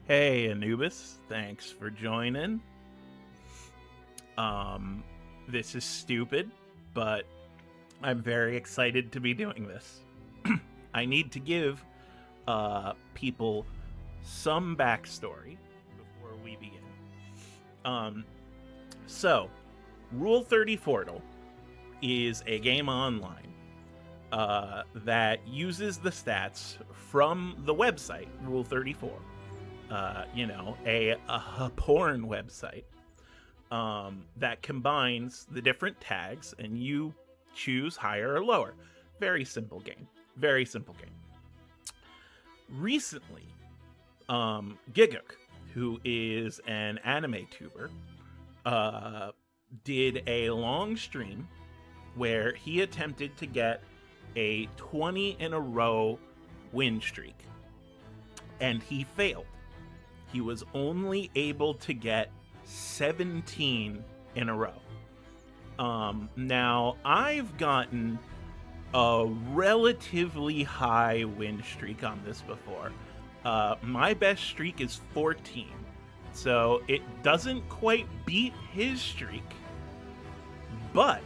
Hey Anubis, thanks for joining. This is stupid, but I'm very excited to be doing this. I need to give people some backstory before we begin. So, Rule34Dle is a game online that uses the stats from the website Rule34. A porn website that combines the different tags, and you choose higher or lower. Very simple game. Very simple game. Recently, Giguk, who is an anime tuber, did a long stream where he attempted to get a 20 in a row win streak, and he failed. He was only able to get 17 in a row. Now, I've gotten a relatively high win streak on this before. My best streak is 14, so it doesn't quite beat his streak, but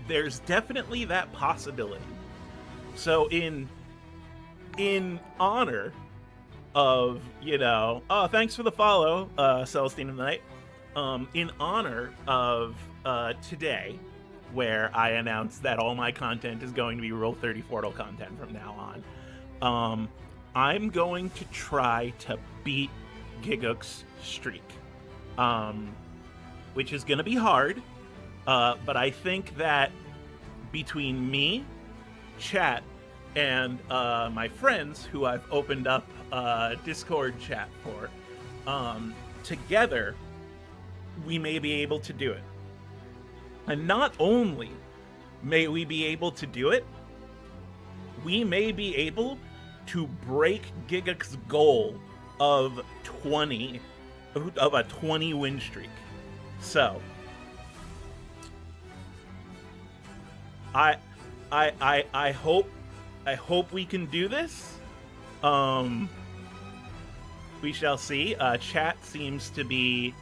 there's definitely that possibility. So in honor of, oh, thanks for the follow, Celestine of the Night. In honor of today, where I announced that all my content is going to be Rule34Dle content from now on, I'm going to try to beat Giguk's streak, which is going to be hard, but I think that between me, chat, and my friends who I've opened up Discord chat for, together we may be able to do it. And not only may we be able to do it, we may be able to break Giguk's goal of a 20 win streak. So I hope we can do this. We shall see. Chat seems to be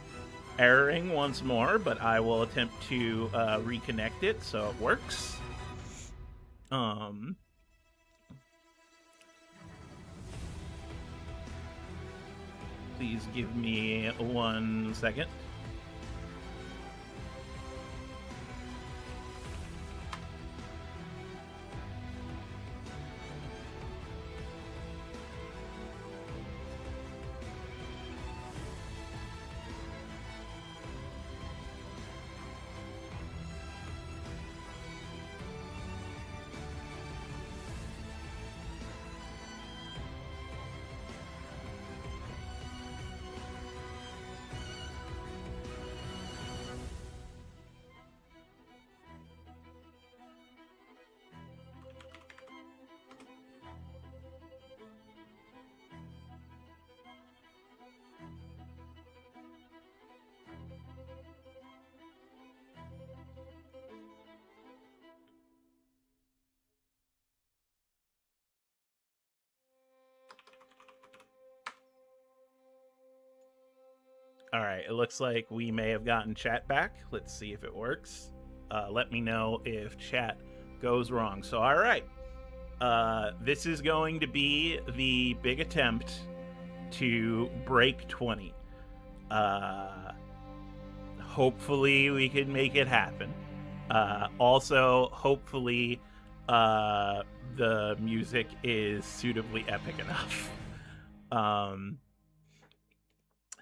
erroring once more, but I will attempt to reconnect it so it works. Please give me 1 second. All right, it looks like we may have gotten chat back. Let's see if it works. Let me know if chat goes wrong. So, all right. This is going to be the big attempt to break 20. Hopefully we can make it happen. Also, hopefully the music is suitably epic enough.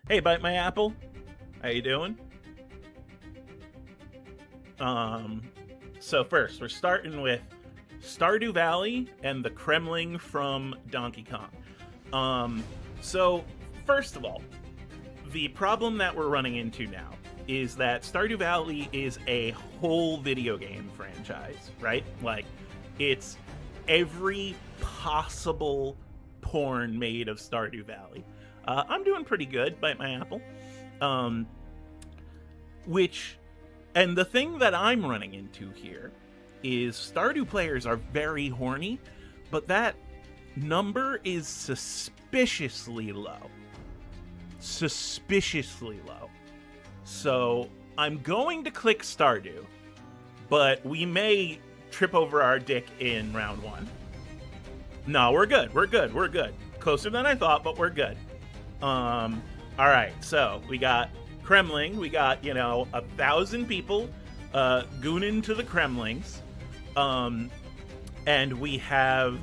Hey, Bite My Apple. How you doing? So first, we're starting with Stardew Valley and the Kremling from Donkey Kong. So first of all, the problem that we're running into now is that Stardew Valley is a whole video game franchise, right? Like, it's every possible porn made of Stardew Valley. I'm doing pretty good, Bite My Apple. And the thing that I'm running into here is Stardew players are very horny, but that number is suspiciously low. Suspiciously low. So I'm going to click Stardew, but we may trip over our dick in round 1. No, we're good. We're good. We're good. Closer than I thought, but we're good. All right. So we got Kremling. We got, 1,000 people gooning to the Kremlings. And we have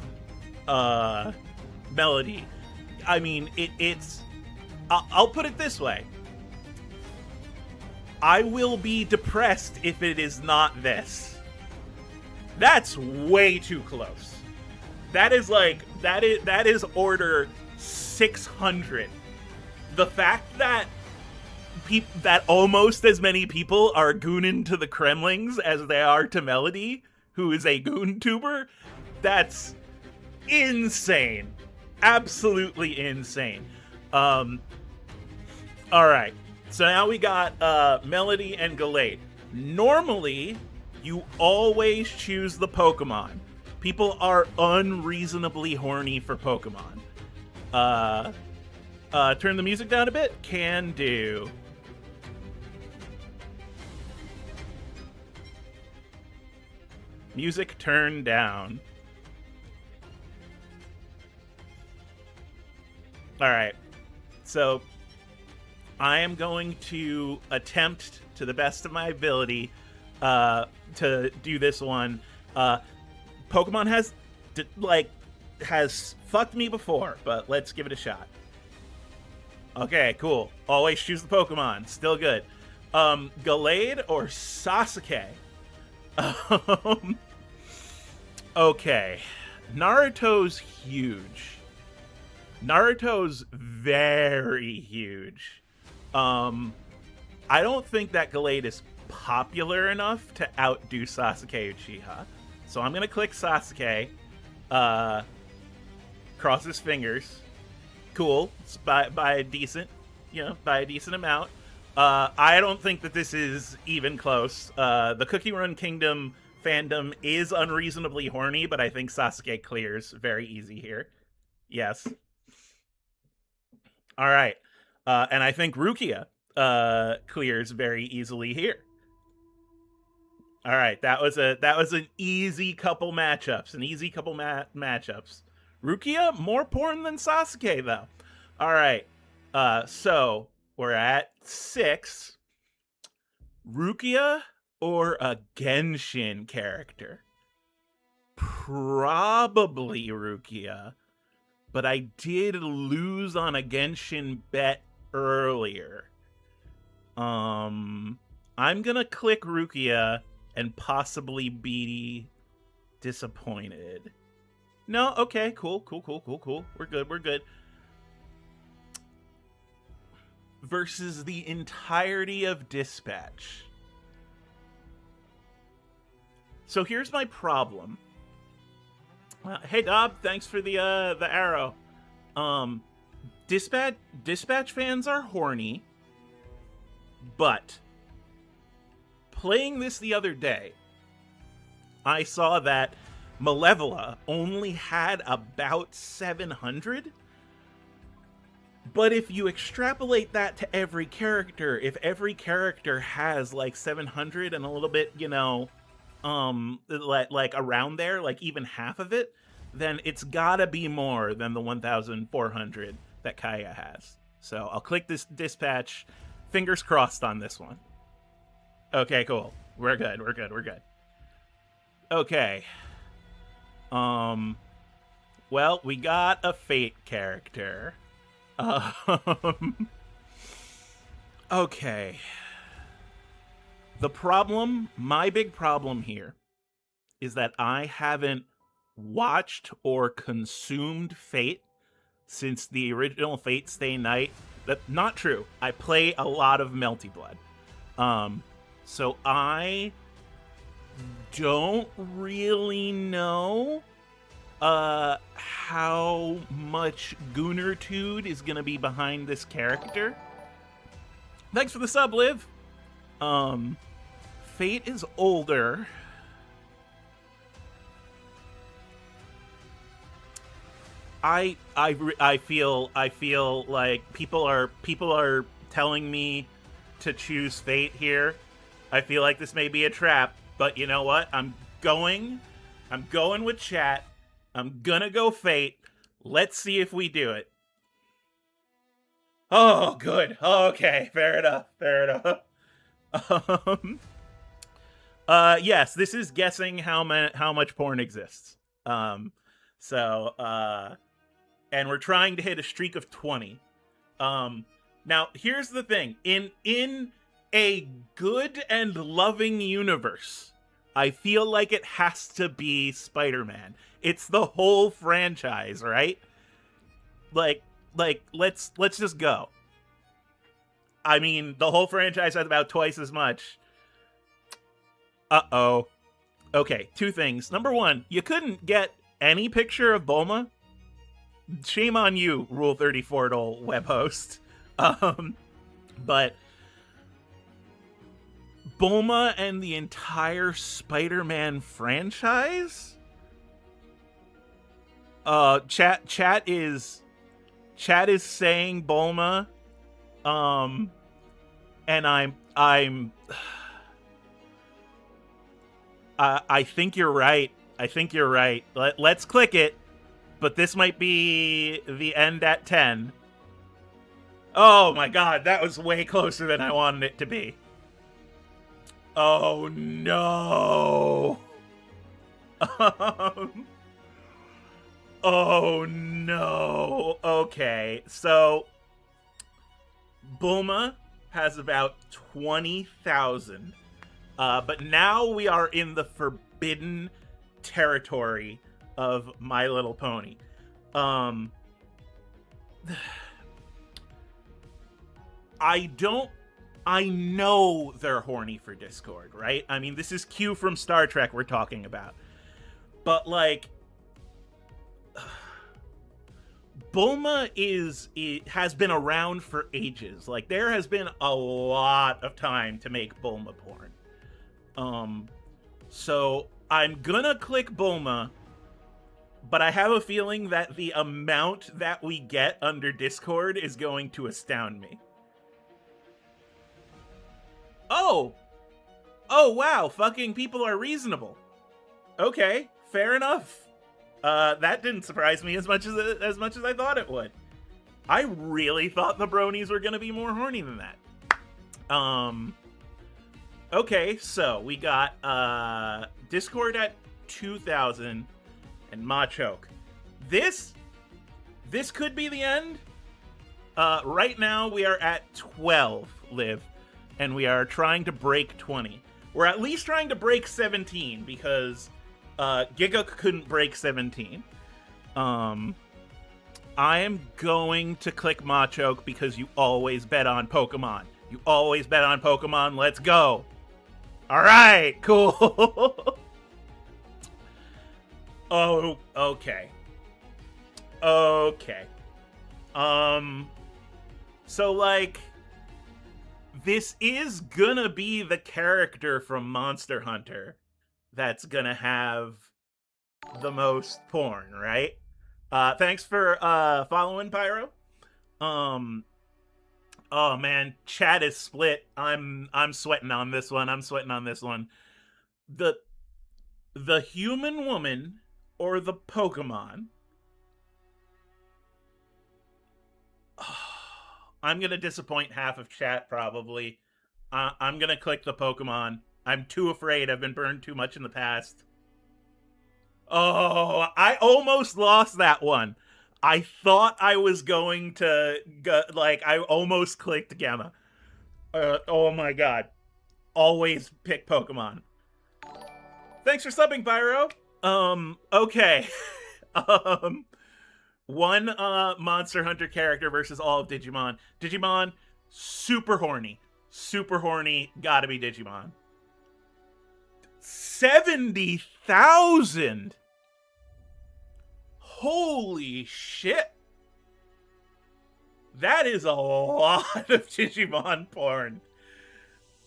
Melody. I mean, it's... I'll put it this way. I will be depressed if it is not this. That's way too close. That is that is order 600. The fact that that almost as many people are gooning to the Kremlings as they are to Melody, who is a goon tuber, that's insane. Absolutely insane. All right. So now we got Melody and Galate. Normally, you always choose the Pokemon. People are unreasonably horny for Pokemon. Turn the music down a bit? Can do. Music turned down. Alright. So, I am going to attempt, to the best of my ability, to do this one. Pokemon has fucked me before, but let's give it a shot. Okay, cool. Always choose the Pokemon. Still good. Gallade or Sasuke? Okay. Naruto's huge. Naruto's very huge. I don't think that Gallade is popular enough to outdo Sasuke Uchiha. So I'm gonna click Sasuke. Cross his fingers. Cool. It's by a decent, by a decent amount. I don't think that this is even close. The Cookie Run Kingdom fandom is unreasonably horny, but I think Sasuke clears very easy here. Yes. All right. And I think Rukia clears very easily here. All right, that was an easy couple matchups, matchups. Rukia more porn than Sasuke though. All right, so we're at 6. Rukia or a Genshin character? Probably Rukia, but I did lose on a Genshin bet earlier. I'm gonna click Rukia and possibly be disappointed. No, okay, cool. We're good. Versus the entirety of Dispatch. So here's my problem. Hey Dob, thanks for the arrow. Dispatch fans are horny, but playing this the other day, I saw that Malevola only had about 700. But if you extrapolate that to every character, if every character has like 700 and a little bit, like around there, like even half of it, then it's gotta be more than the 1,400 that Kaya has. So I'll click this Dispatch. Fingers crossed on this one. Okay, cool. We're good. Okay. Well, we got a Fate character. Okay. My big problem here is that I haven't watched or consumed Fate since the original Fate Stay Night. That's not true. I play a lot of Melty Blood. So I don't really know how much Goonertude is gonna be behind this character. Thanks for the sub, Liv. Fate is older. I feel like people are telling me to choose fate here. I feel like this may be a trap, but you know what? I'm going with chat. I'm gonna go fate. Let's see if we do it. Oh, good. Okay, fair enough. Fair enough. Um, yes, this is guessing how much porn exists. Um, so and we're trying to hit a streak of 20. Now here's the thing: in a good and loving universe, I feel like it has to be Spider-Man. It's the whole franchise, right? Like let's just go. I mean, the whole franchise has about twice as much. Uh-oh. Okay, two things. Number one, you couldn't get any picture of Bulma. Shame on you, Rule34Dle web host. But Bulma and the entire Spider-Man franchise? Chat is saying Bulma. And I think you're right. I think you're right. Let's click it. But this might be the end at 10. Oh my god, that was way closer than I wanted it to be. Oh no. Oh no. Okay, so Bulma has about 20,000. But now we are in the forbidden territory of My Little Pony. I know they're horny for Discord, right? I mean, this is Q from Star Trek we're talking about. But, like, Bulma has been around for ages. Like, there has been a lot of time to make Bulma porn. So I'm gonna click Bulma, but I have a feeling that the amount that we get under Discord is going to astound me. Oh! Oh, wow, fucking people are reasonable. Okay, fair enough. That didn't surprise me as much as I thought it would. I really thought the bronies were gonna be more horny than that. Okay, so we got Discord at 2,000 and Machoke. This could be the end. Right now we are at 12, Liv, and we are trying to break 20. We're at least trying to break 17 because Giguk couldn't break 17. I am going to click Machoke because you always bet on Pokemon. You always bet on Pokemon. Let's go. All right, cool. Oh, okay. Okay. So, like, this is gonna be the character from Monster Hunter that's gonna have the most porn, right? Thanks for following, Pyro. Oh man, chat is split. I'm sweating on this one. The human woman or the Pokemon? I'm gonna disappoint half of chat probably. I'm gonna click the Pokemon. I'm too afraid. I've been burned too much in the past. Oh, I almost lost that one. I thought I was going to go, like, I almost clicked Gamma. Oh my god. Always pick Pokemon. Thanks for subbing, Pyro. Okay. One Monster Hunter character versus all of Digimon. Digimon, super horny. Super horny, gotta be Digimon. 70,000! Holy shit. That is a lot of Digimon porn.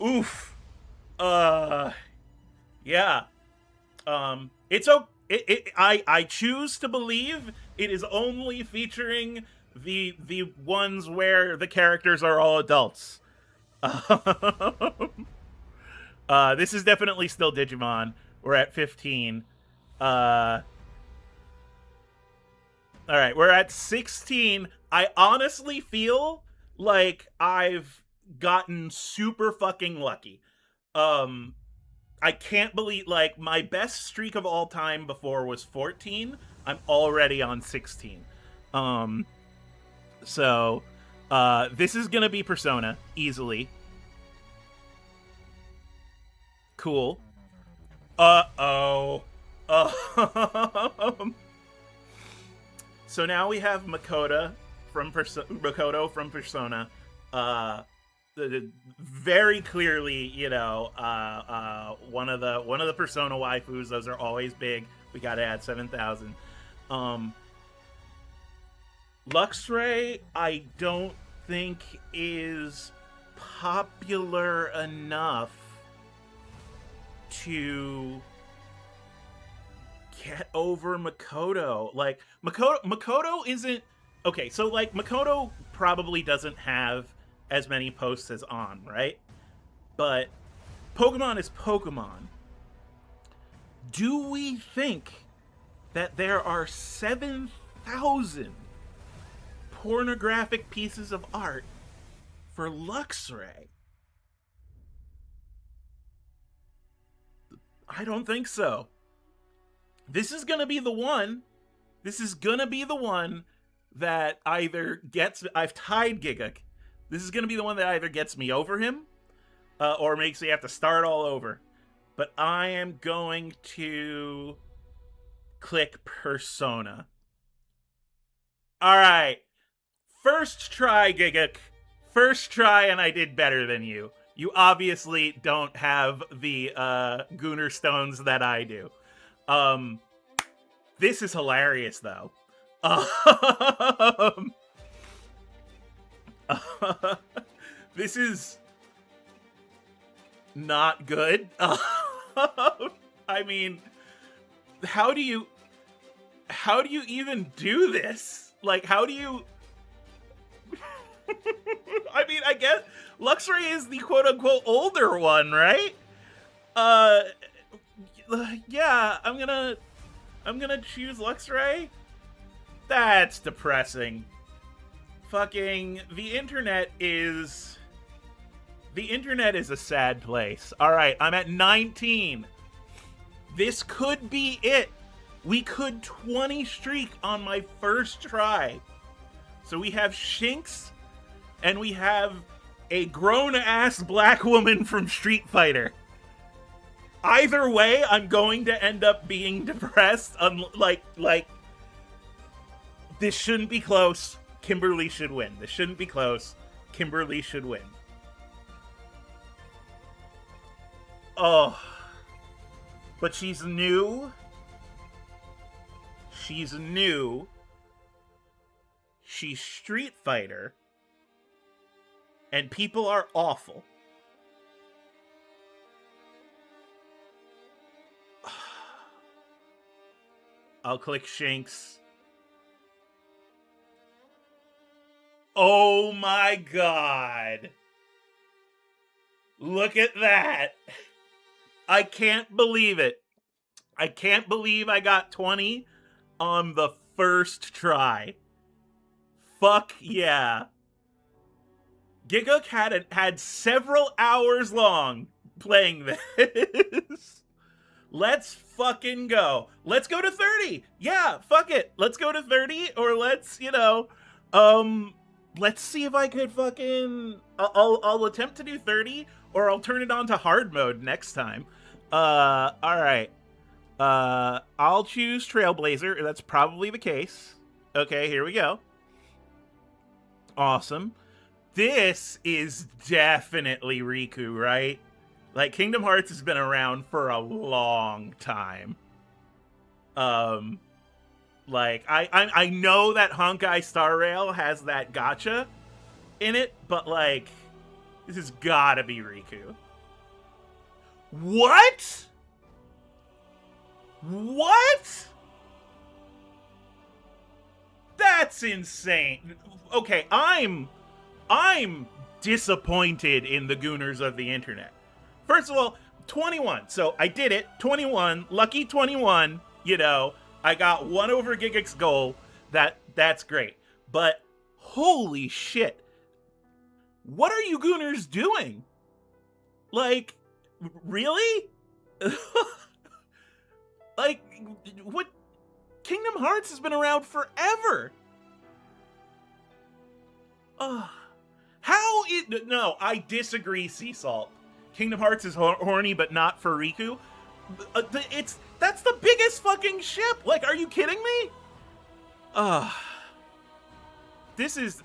Oof. Yeah. I choose to believe it is only featuring the ones where the characters are all adults. This is definitely still Digimon. We're at 15. All right, we're at 16. I honestly feel like I've gotten super fucking lucky. Um, I can't believe, like, my best streak of all time before was 14. I'm already on 16. Um, so, this is gonna be Persona, easily. Cool. Uh-oh. So now we have Makoto from Persona. Very clearly, you know, one of the Persona waifus. Those are always big. We got to add 7,000. Luxray, I don't think is popular enough to get over Makoto. Like, Makoto isn't okay. So, like, Makoto probably doesn't have as many posts as On, right? But Pokemon is Pokemon. Do we think that there are 7,000 pornographic pieces of art for Luxray? I don't think so. This is gonna be the one. This is gonna be the one that either gets. I've tied Giguk. This is gonna be the one that either gets me over him, or makes me have to start all over. But I am going to click Persona. All right, first try, Giguk. First try, and I did better than you. You obviously don't have the Gooner stones that I do. This is hilarious, though. This is not good. I mean, how do you even do this? Like, how do you... I mean, I guess Luxray is the quote-unquote older one, right? Yeah, I'm gonna choose Luxray. That's depressing. Fucking the internet is a sad place. All right, I'm at 19. This could be it. We could 20 streak on my first try. So we have Shinx, and we have a grown-ass black woman from Street Fighter. Either way, I'm going to end up being depressed. Like, this shouldn't be close. Kimberly should win. This shouldn't be close. Kimberly should win. Oh. But she's new. She's new. She's Street Fighter. And people are awful. I'll click Shinx. Oh my god. Look at that. I can't believe it. I can't believe I got 20 on the first try. Fuck yeah. Giguk had several hours long playing this. Let's fucking go. Let's go to 30. Yeah, fuck it. Let's go to 30, or let's, let's see if I could fucking... I'll attempt to do 30, or I'll turn it on to hard mode next time. Alright. I'll choose Trailblazer. That's probably the case. Okay, here we go. Awesome. This is definitely Riku, right? Like, Kingdom Hearts has been around for a long time. Like, I know that Honkai Star Rail has that gacha in it, but, like, this has gotta be Riku. What? What? What? That's insane. Okay, I'm disappointed in the Gooners of the internet. First of all, 21. So I did it. 21. Lucky 21. You know, I got 1 over Giguk's goal. That's great. But holy shit. What are you Gooners doing? Like, really? Like, what? Kingdom Hearts has been around forever. No, I disagree, Sea Salt. Kingdom Hearts is horny, but not for Riku. That's the biggest fucking ship. Like, are you kidding me? This is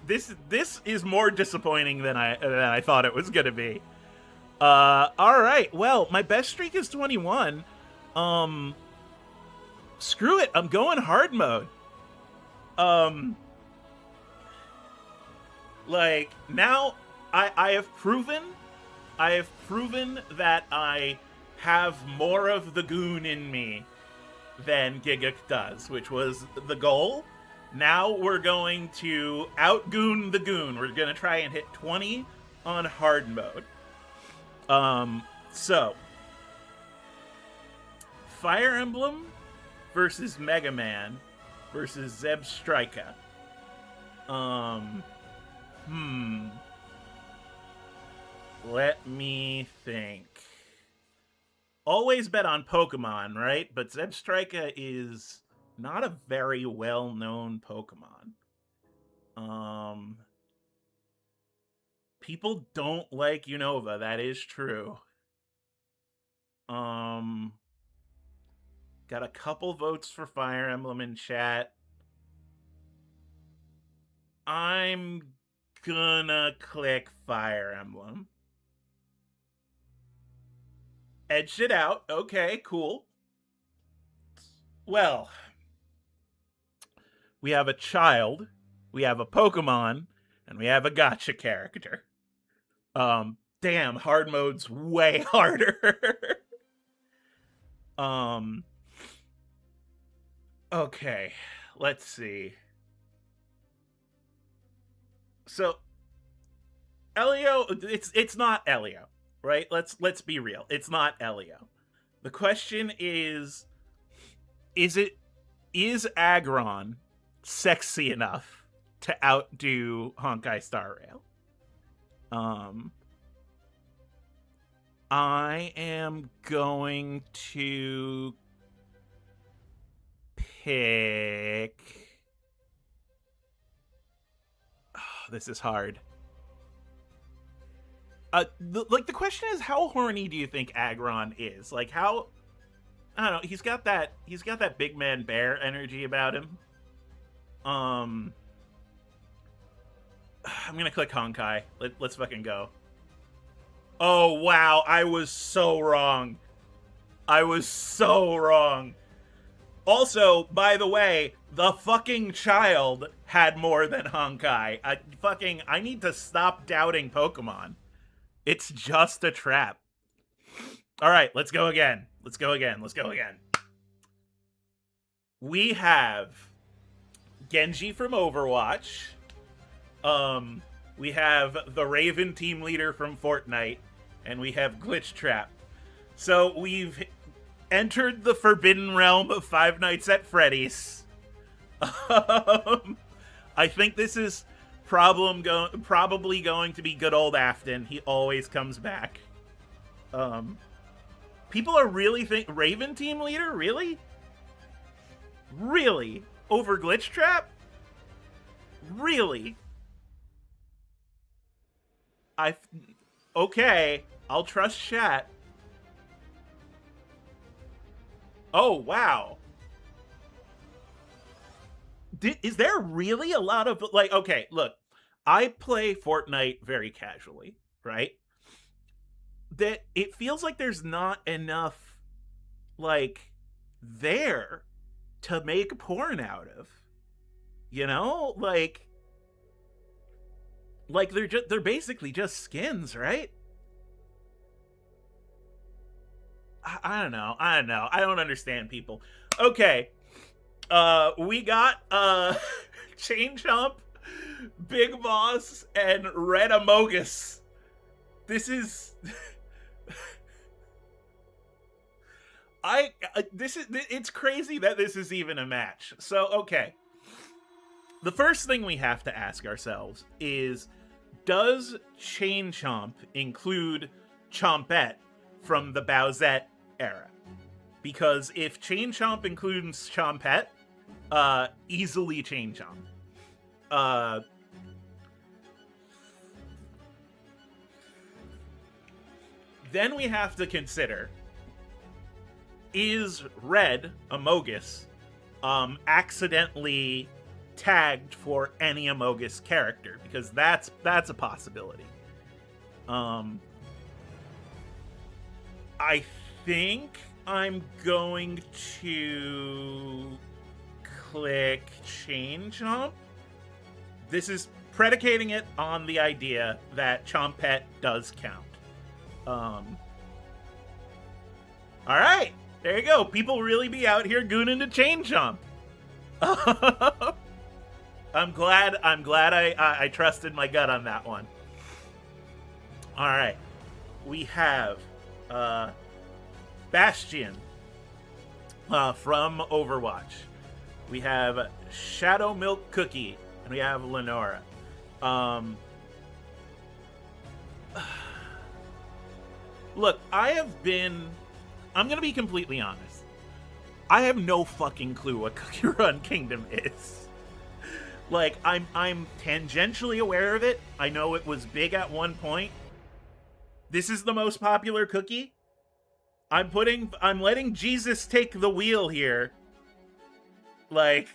more disappointing than I thought it was gonna be. All right. Well, my best streak is 21. Screw it. I'm going hard mode. Like, now I have proven that I have more of the Goon in me than Giguk does, which was the goal. Now we're going to out-Goon the Goon. We're going to try and hit 20 on hard mode. So, Fire Emblem versus Mega Man versus Zeb Strika. Let me think. Always bet on Pokemon, right? But Zeb Strika is not a very well-known Pokemon. People don't like Unova, that is true. Got a couple votes for Fire Emblem in chat. I'm gonna click Fire Emblem. Edged it out. Okay, cool. Well, we have a child, we have a Pokemon, and we have a gacha character. Damn, hard mode's way harder. Okay, let's see. So, Elio, it's not Elio, right? Let's be real. It's not Elio. The question is Aggron sexy enough to outdo Honkai Star Rail? I am going to pick... Oh, this is hard. The question is, how horny do you think Aggron is? Like, how... I don't know, he's got that big man bear energy about him. I'm gonna click Honkai. Let's fucking go. Oh, wow, I was so wrong. I was so wrong. Also, by the way, the fucking child had more than Honkai. I need to stop doubting Pokemon. It's just a trap. All right, let's go again. Let's go again. We have Genji from Overwatch. We have the Raven team leader from Fortnite. And we have Glitch Trap. So we've entered the forbidden realm of Five Nights at Freddy's. I think this is probably going to be good old Afton. He always comes back. People are really Raven team leader? Really? Really? Over Glitch Trap? Really? Okay, I'll trust chat. Oh, wow. Is there really a lot of, like, okay, look, I play Fortnite very casually, right? That it feels like there's not enough, like, there to make porn out of. You know? Like they're basically just skins, right? I don't know. I don't understand people. Okay. We got Chain Chomp, Big Boss, and Red Amogus. This is it's crazy that this is even a match. So, okay. The first thing we have to ask ourselves is, does Chain Chomp include Chompette from the Bowsette era? Because if Chain Chomp includes Chompette, easily Chain Chomp. Then we have to consider, is Red Amogus accidentally tagged for any Amogus character? Because that's a possibility. I think I'm going to click Chain Chomp. This is predicating it on the idea that Chompette does count. Alright, there you go. People really be out here gooning to Chain Chomp. I'm glad I trusted my gut on that one. Alright. We have Bastion from Overwatch. We have Shadow Milk Cookie, and we have Lenora. Look, I'm gonna be completely honest. I have no fucking clue what Cookie Run Kingdom is. Like, I'm tangentially aware of it. I know it was big at one point. This is the most popular cookie. I'm letting Jesus take the wheel here. Like,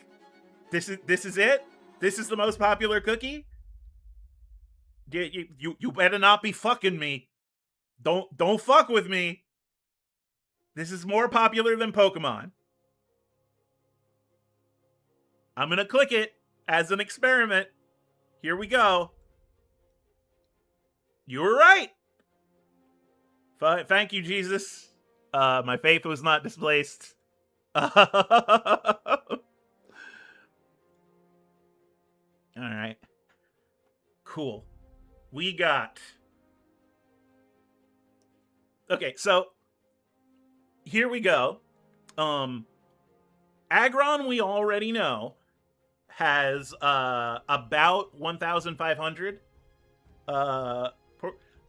this is it? This is the most popular cookie? You better not be fucking me. Don't fuck with me. This is more popular than Pokemon. I'm gonna click it as an experiment. Here we go. You were right. Thank you, Jesus. My faith was not displaced. Alright. Cool. We got... Okay, so... Here we go. Aggron, we already know, has about 1,500.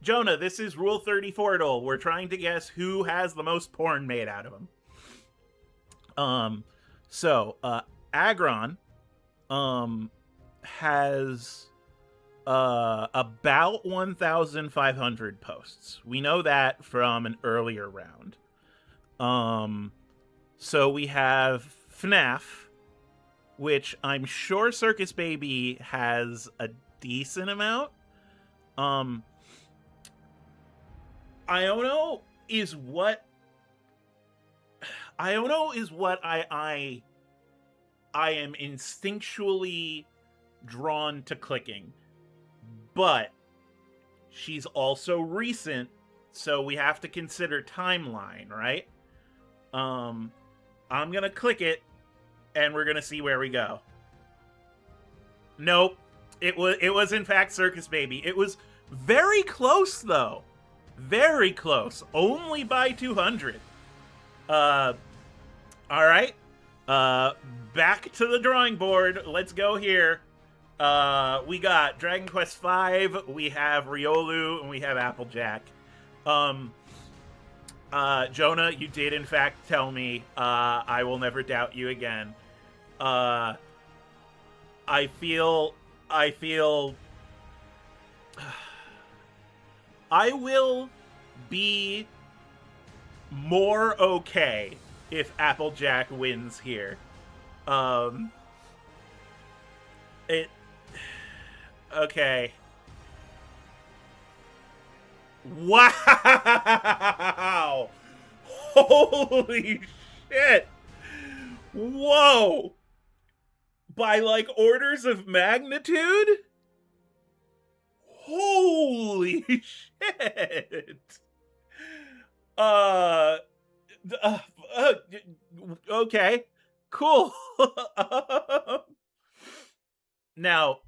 Jonah, this is Rule 34Dle. We're trying to guess who has the most porn made out of him. So Aggron has about 1,500 posts. We know that from an earlier round. So we have FNAF, which I'm sure Circus Baby has a decent amount. Iono is what I am instinctually drawn to clicking, but she's also recent, so we have to consider timeline, right? I'm gonna click it, and we're gonna see where we go. Nope, it was in fact Circus Baby. It was very close though. Very close. Only by 200. Alright. Back to the drawing board. Let's go here. We got Dragon Quest V, we have Riolu, and we have Applejack. Jonah, you did in fact tell me, I will never doubt you again. I feel I will be more okay if Applejack wins here. Okay. Wow! Holy shit! Whoa! By like orders of magnitude? Holy shit! Okay, cool. Now,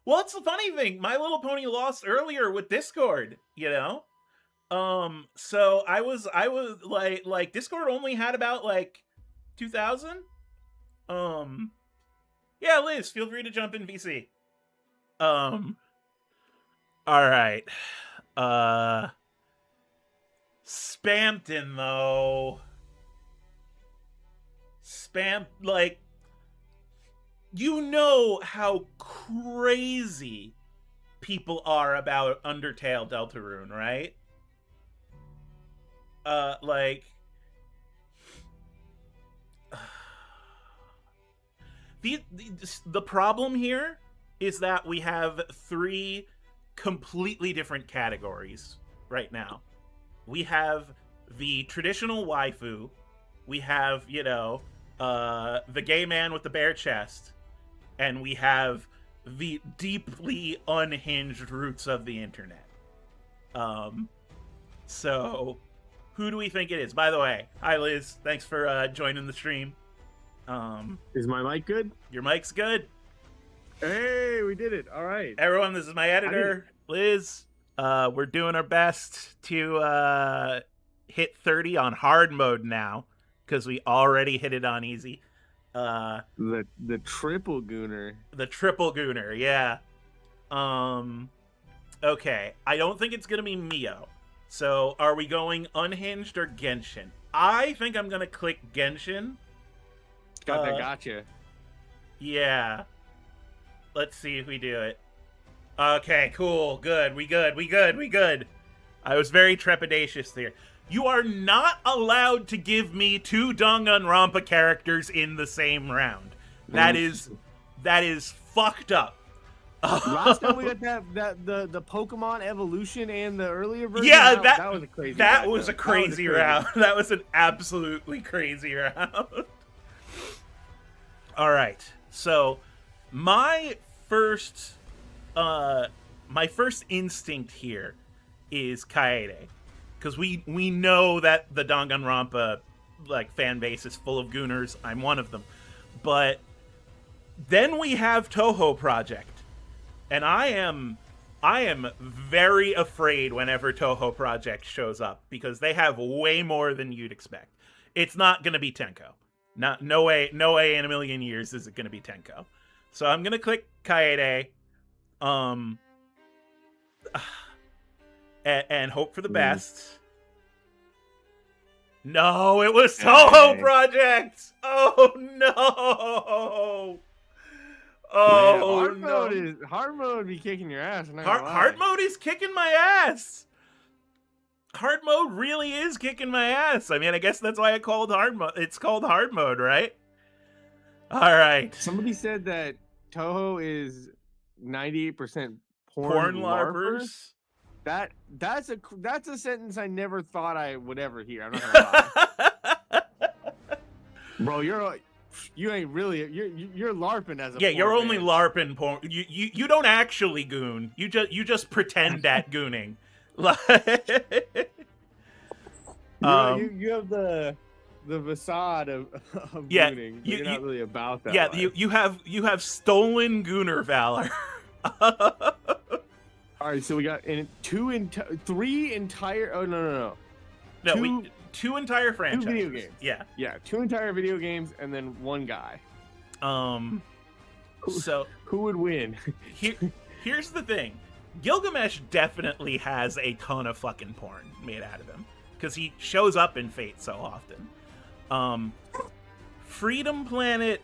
well, it's the funny thing. My Little Pony lost earlier with Discord, you know. So I was like Discord only had about like 2,000. Yeah, Liz, feel free to jump in VC. All right. Spampton though. Like, you know how crazy people are about Undertale Deltarune, right? Like, the problem here is that we have 3 completely different categories right now. We have the traditional waifu, we have, you know, the gay man with the bare chest, and we have the deeply unhinged roots of the internet. So who do we think it is? By the way, hi Liz, thanks for joining the stream. Is my mic good? Your mic's good. Hey, we did it. All right. Everyone, this is my editor, Liz. We're doing our best to hit 30 on hard mode now, because we already hit it on easy. The triple gooner. The triple gooner, yeah. Okay, I don't think it's gonna be Mio. So, are we going unhinged or Genshin? I think I'm gonna click Genshin. Gotcha. Yeah. Let's see if we do it. Okay, cool. Good. We good. I was very trepidatious there. You are not allowed to give me 2 Danganronpa characters in the same round. That is fucked up. Last time we got the Pokemon evolution and the earlier version. Yeah, that was a crazy. That was a crazy round. That was an absolutely crazy round. All right. So, my first instinct here is Kaede, because we know that the Danganronpa like fan base is full of gooners. I'm one of them, but then we have Toho Project, and I am very afraid whenever Toho Project shows up, because they have way more than you'd expect. It's not gonna be Tenko. No way in a million years is it gonna be Tenko. So I'm gonna click Kaede, and hope for the best. No, it was Toho Project. Oh no! Oh man, hard mode be kicking your ass. Hard mode is kicking my ass. Hard mode really is kicking my ass. I mean, I guess that's why I called hard mode. It's called hard mode, right? All right. Somebody said that Toho is 98% porn larpers. That's a sentence I never thought I would ever hear. I'm not gonna lie. Bro, you ain't really you're larping as a yeah. You're only man. larping porn. You don't actually goon. You just pretend at gooning. You have the facade of yeah, gooning. You're not really about that. Yeah, life. you have stolen gooner valor. All right, so we got three entire. Oh no! Two entire franchises. 2 video games. Yeah, 2 entire video games, and then 1 guy. So who would win? Here's the thing. Gilgamesh definitely has a ton of fucking porn made out of him, because he shows up in Fate so often. Freedom Planet,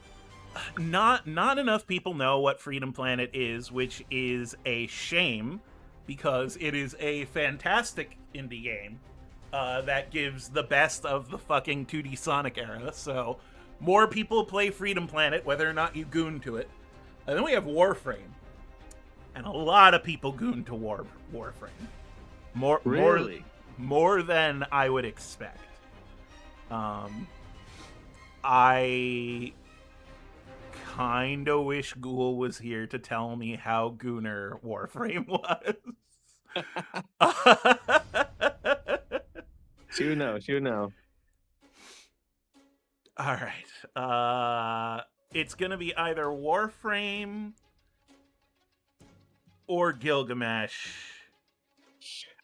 not enough people know what Freedom Planet is, which is a shame, because it is a fantastic indie game that gives the best of the fucking 2D Sonic era. So more people play Freedom Planet, whether or not you goon to it. And then we have Warframe. And a lot of people goon to Warframe. More than I would expect. I kinda wish Ghoul was here to tell me how gooner Warframe was. She would know. She would know. All right. It's gonna be either Warframe or Gilgamesh.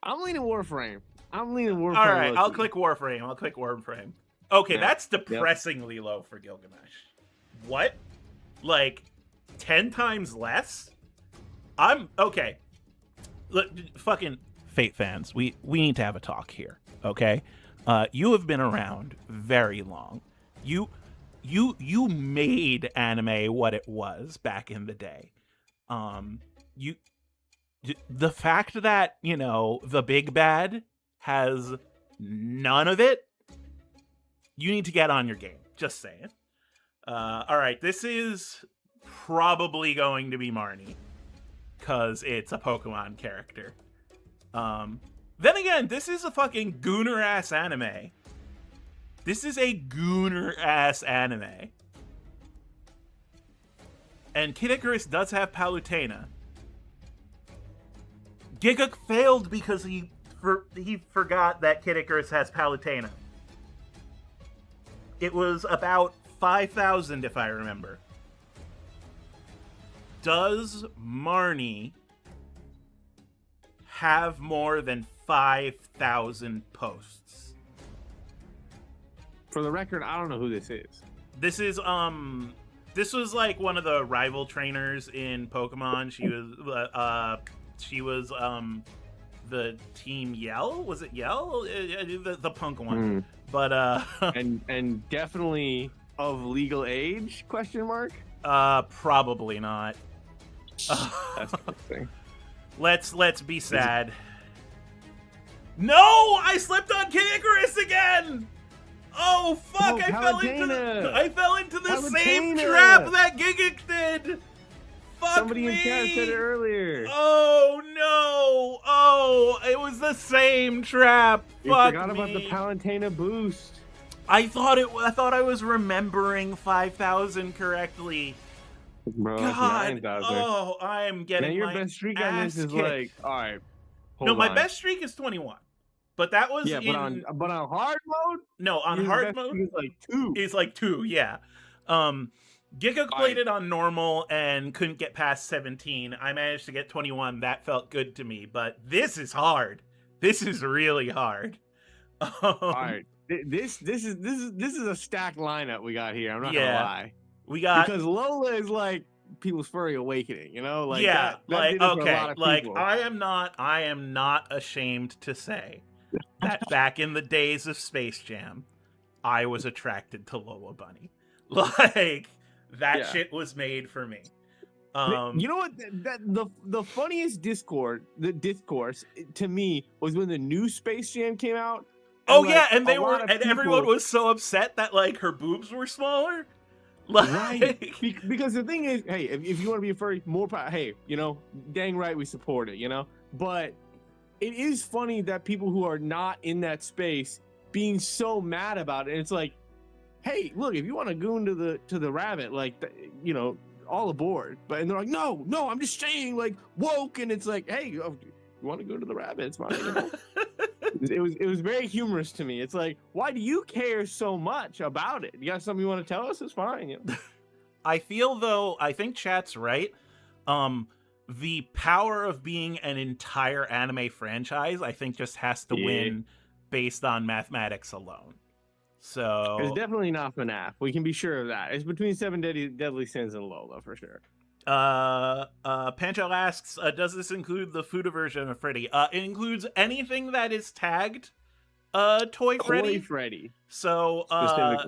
I'm leaning Warframe. All right, I'll click Warframe. Okay, Yeah. that's depressingly low for Gilgamesh. What? Like 10 times less? I'm okay. Look, fucking Fate fans, we need to have a talk here, okay? You have been around very long. You made anime what it was back in the day. The fact that, you know, the big bad has none of it, you need to get on your game. Just saying. All right, this is probably going to be Marnie because it's a Pokemon character. Then again, this is a fucking Gooner ass anime. This is a Gooner ass anime. And Kid Icarus does have Palutena. Giguk failed because he forgot that Kid Icarus has Palutena. It was about 5,000 if I remember. Does Marnie have more than 5,000 posts? For the record, I don't know who this is. This was like one of the rival trainers in Pokemon. She was the Team Yell. Was it Yell? The punk one. But and definitely of legal age? Question mark. Probably not. That's interesting. Let's be sad. No, I slipped on Kid Icarus again. Oh fuck! I fell into the same trap that Giguk did. Fuck Somebody me. in chat said it earlier. Oh no! Oh, it was the same trap. You Fuck forgot me. about the Palutena boost. I thought I was remembering 5,000 correctly. Bro, God, 9,000. Oh, I am getting now your my best streak on this is kicked. like, all right. No, my best streak is 21, but that was but on hard mode. No, on hard mode is like 2. Yeah. Giguk played it on normal and couldn't get past 17. I managed to get 21. That felt good to me, but this is hard. This is really hard. All right. This is a stacked lineup we got here. I'm not gonna lie. We got because Lola is like people's furry awakening, you know? Like yeah, that did it for a lot of like people. I am not ashamed to say that back in the days of Space Jam, I was attracted to Lola Bunny. Like that shit was made for me. You know what? The funniest discourse to me was when the new Space Jam came out. Oh yeah, and everyone was so upset that like her boobs were smaller. Like... Right. Because the thing is, hey, if you want to be a furry, hey, you know, dang right we support it, you know. But it is funny that people who are not in that space being so mad about it. And it's like, hey, look, if you want to goon to the rabbit, like, you know, all aboard. And they're like, no, I'm just saying, like, woke. And it's like, hey, you want to go to the rabbit? It's fine. You know? It was very humorous to me. It's like, why do you care so much about it? You got something you want to tell us? It's fine. You know? I think chat's right. The power of being an entire anime franchise, I think, just has to win based on mathematics alone. So it's definitely not FNAF. We can be sure of that. It's between 7 Deadly Sins and Lola for sure. Pancho asks, does this include the Fuda version of Freddy? It includes anything that is tagged Toy Freddy. So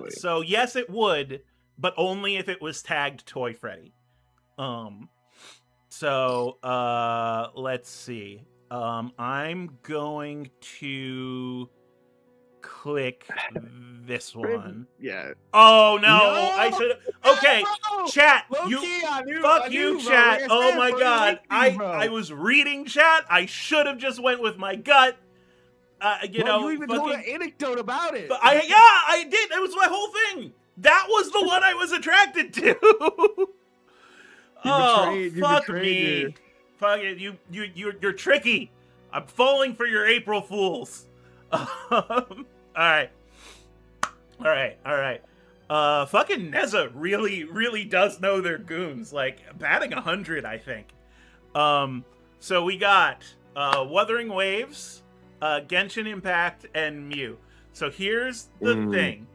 so yes, it would, but only if it was tagged Toy Freddy. So let's see. I'm going to click this one. Yeah. Oh no! I should. Okay, chat. Fuck you, chat. Oh my god! I was reading chat. I should have just went with my gut. You even told an anecdote about it. But I did. It was my whole thing. That was the one I was attracted to. Fuck me. Fuck it. You're tricky. I'm falling for your April Fools. right. Fucking Neza really does know their goons. Like, batting 100, I think. So we got Wuthering Waves, Genshin Impact, and Mew. So here's the thing.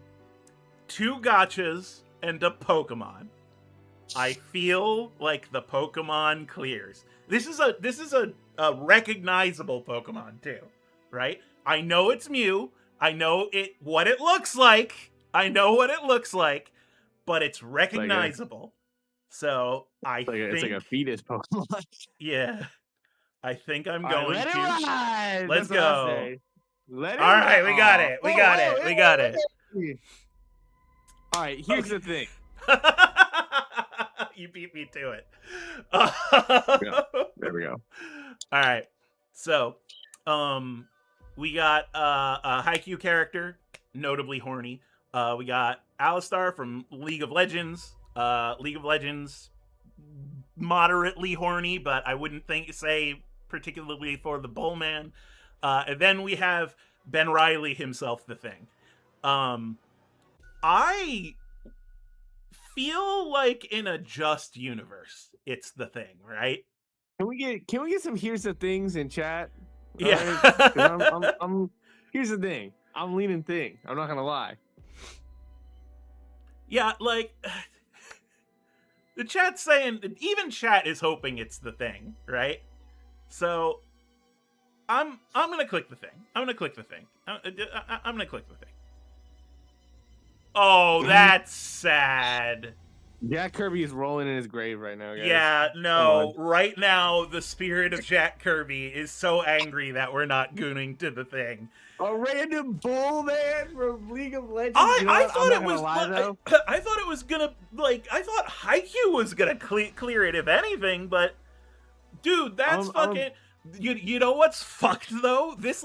2 gachas and a Pokemon. I feel like the Pokemon clears. This is a recognizable Pokemon too, right? I know it's Mew. I know what it looks like. But it's recognizable. So I think it's like a fetus Pokemon. Yeah. I think I'm All going right, let it to. ride. Let's That's what I go. say. Let it All right, ride. we got it. We got it. All right, here's the thing. You beat me to it. There we go. All right. So, we got a Haikyuu character, notably horny. We got Alistar from League of Legends. Moderately horny, but I wouldn't say particularly for the Bullman. And then we have Ben Reilly himself, the Thing. I feel like in a just universe, it's the Thing, right? Can we get some here's the things in chat? Yeah. Right? I'm here's the thing. I'm leaning Thing. I'm not gonna lie. Yeah, like the chat's saying, even chat is hoping it's the Thing, right? So I'm gonna click the Thing. I'm gonna click the Thing. Oh, that's sad. Jack Kirby is rolling in his grave right now, guys. Yeah, no. Right now, the spirit of Jack Kirby is so angry that we're not gooning to the Thing. A random bull man from League of Legends. I thought it was. I thought it was gonna I thought Haikyuu was gonna clear it if anything. But dude, that's fucking. You know what's fucked though? This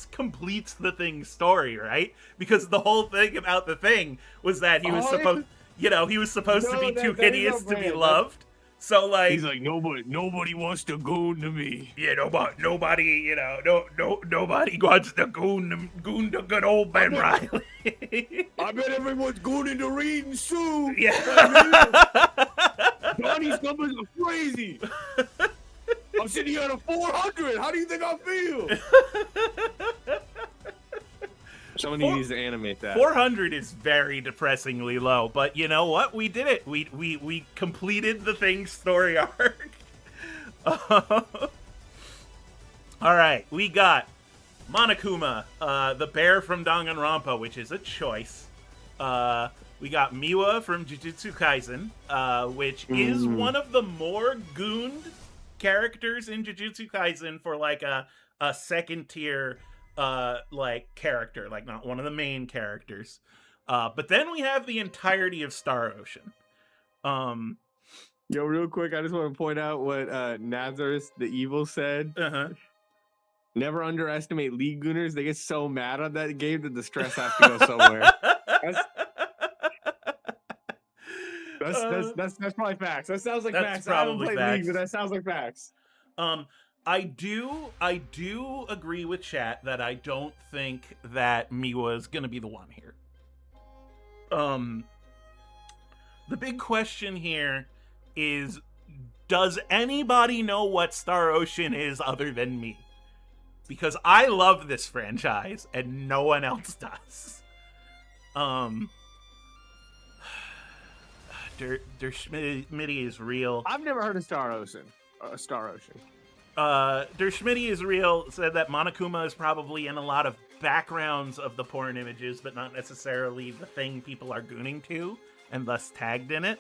completes the Thing's story, right? Because the whole thing about the Thing was that he was supposed. He was supposed to be too hideous to be loved. So he's like, nobody wants to goon to me. Yeah, nobody wants to goon to good old Ben Reilly. I bet everyone's gooning to Reed and Sue. Yeah. Donnie's numbers are crazy. I'm sitting here at a 400. How do you think I feel? Somebody needs to animate that. 400 is very depressingly low, but you know what? We did it. We completed the Thing story arc. All right, we got Monokuma, the bear from Danganronpa, which is a choice. We got Miwa from Jujutsu Kaisen, which is one of the more gooned characters in Jujutsu Kaisen for like a second tier character, like not one of the main characters. But then we have the entirety of Star Ocean. Yo, real quick, I just want to point out what Nazareth the Evil said. Never underestimate League Gooners. They get so mad on that game that the stress has to go somewhere. That's probably facts. That sounds like facts. I haven't played League, but that sounds like facts. I do agree with chat that I don't think that Miwa is gonna be the one here. The big question here is, does anybody know what Star Ocean is other than me? Because I love this franchise and no one else does. Der Schmitty is real. I've never heard of Star Ocean. Der Schmitty is real said that Monokuma is probably in a lot of backgrounds of the porn images, but not necessarily the thing people are gooning to, and thus tagged in it.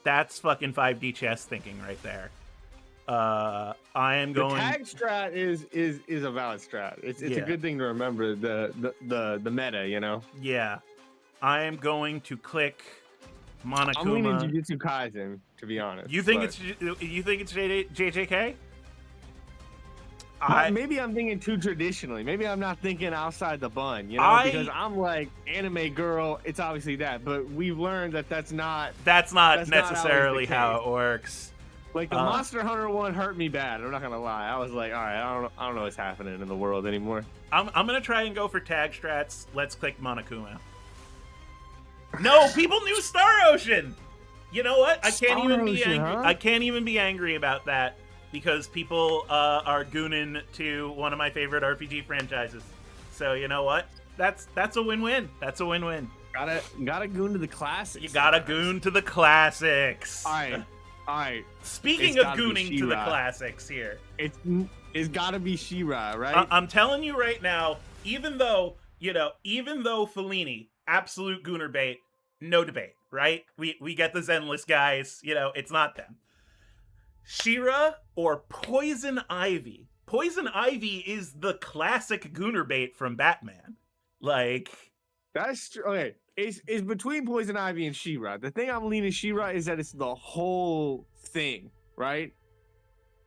That's fucking 5D chess thinking right there. I am going. The tag strat is a valid strat. It's a good thing to remember the meta, you know. Yeah, I am going to click Monokuma. I'm leaning Jujutsu Kaisen, to be honest. You think it's JJK? Maybe I'm thinking too traditionally. Maybe I'm not thinking outside the bun, you know, because I'm like anime girl. It's obviously that, but we've learned that that's not necessarily how it works. Like the Monster Hunter one hurt me bad. I'm not gonna lie. I was like, all right, I don't know what's happening in the world anymore. I'm gonna try and go for tag strats. Let's click Monokuma. No, people knew Star Ocean. You know what? I can't even be angry. Huh? I can't even be angry about that because people are gooning to one of my favorite RPG franchises. So you know what? That's a win-win. That's a win-win. Gotta goon to the classics. You gotta goon to the classics. All right. Speaking of gooning to the classics here, it's gotta be She-Ra, right? I'm telling you right now. Even though Fellini, absolute gooner bait, no debate, right? We get the Zenless guys. It's not them. She-Ra or Poison Ivy. Poison Ivy is the classic gooner bait from Batman. Like, that's true. Okay. It's between Poison Ivy and She-Ra. The thing I'm leaning She-Ra is that it's the whole thing, right?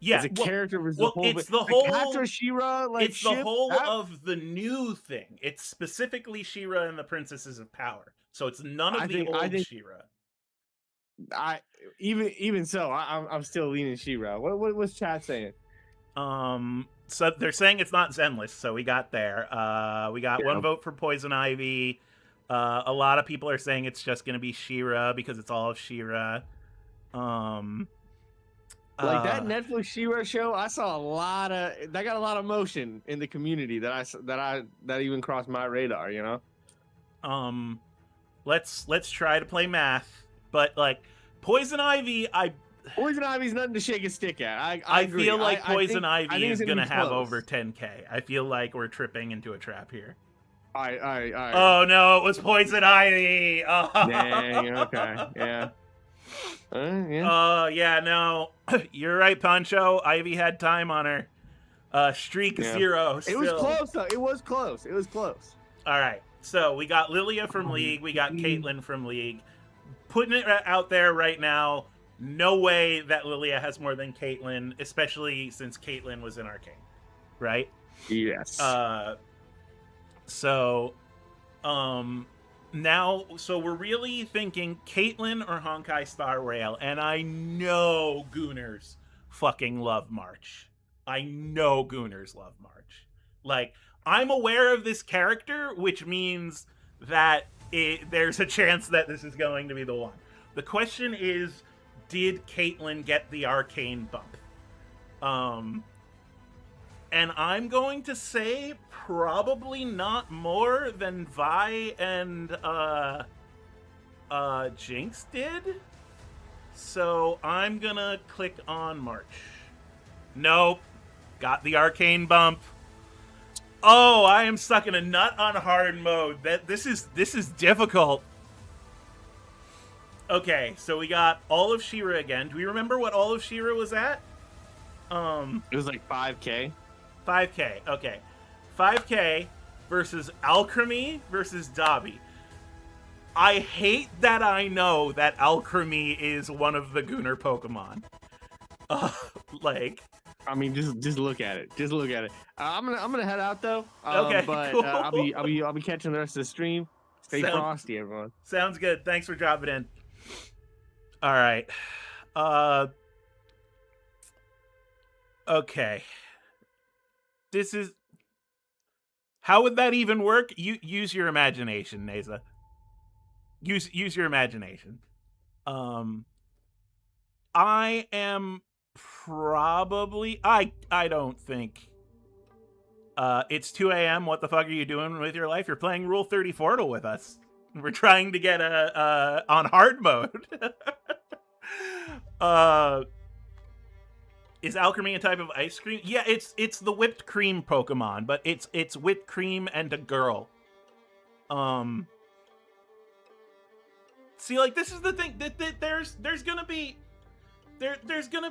Yeah, it's a character versus the whole. It's the whole. After She-Ra, like it's the whole of the new thing. It's specifically She-Ra and the Princesses of Power. So it's none of the old She-Ra. Even so, I'm still leaning She-Ra. What's chat saying? So they're saying it's not Zenless. So we got there. We got one vote for Poison Ivy. A lot of people are saying it's just going to be She-Ra because it's all of She-Ra. Like that Netflix She-Ra show, I saw that got a lot of motion in the community that even crossed my radar, Let's try to play math, but like Poison Ivy's nothing to shake a stick at. I feel like Poison Ivy is going to have over 10K. I feel like we're tripping into a trap here. All right. Oh no, it was Poison Ivy. Oh. Dang, okay, yeah. Yeah, no. You're right, Pancho. Ivy had time on her. Streak 0. Still. It was close, though. It was close. All right. So we got Lilia from League. We got Caitlyn from League. Putting it out there right now, no way that Lilia has more than Caitlyn, especially since Caitlyn was in Arcane. Right? Yes. So we're really thinking Caitlyn or Honkai Star Rail, and I know Gooners fucking love March. Like, I'm aware of this character, which means that there's a chance that this is going to be the one. The question is, did Caitlyn get the Arcane bump? And I'm going to say probably not more than Vi and Jinx did. So I'm gonna click on March. Nope. Got the Arcane bump. Oh, I am stuck in a nut on hard mode. This is difficult. Okay, so we got all of She-Ra again. Do we remember what all of She-Ra was at? It was like 5K. 5K, okay. 5K versus Alchemy versus Dabi. I hate that I know that Alchemy is one of the Gooner Pokemon. I mean, just look at it. I'm gonna head out though. Okay, but cool. I'll be catching the rest of the stream. Stay frosty, everyone. Sounds good. Thanks for dropping in. All right. Okay. This is... How would that even work? Use your imagination, Neza. Use your imagination. I am probably... I don't think... it's 2 a.m. What the fuck are you doing with your life? You're playing Rule34Dle with us. We're trying to get on hard mode. Is Alchemy a type of ice cream? Yeah, it's the whipped cream Pokemon, but it's whipped cream and a girl. See, like, this is the thing that there's gonna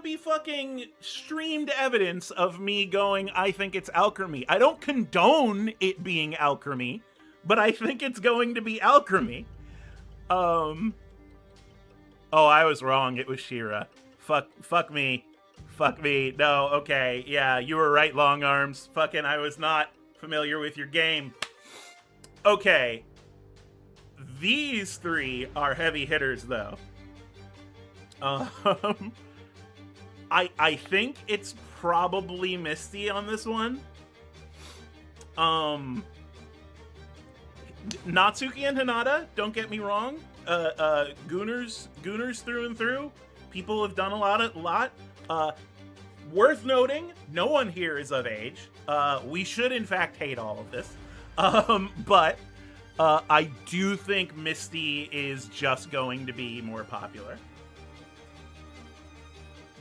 be fucking streamed evidence of me going, I think it's Alchemy. I don't condone it being Alchemy, but I think it's going to be Alchemy. Oh, I was wrong. It was She-Ra. Fuck me. No, okay. Yeah, you were right, Long Arms. Fucking, I was not familiar with your game. Okay. These three are heavy hitters, though. I think it's probably Misty on this one. Natsuki and Hinata, don't get me wrong. Gooners through and through. People have done a lot. Worth noting, no one here is of age. We should in fact hate all of this. But I do think Misty is just going to be more popular.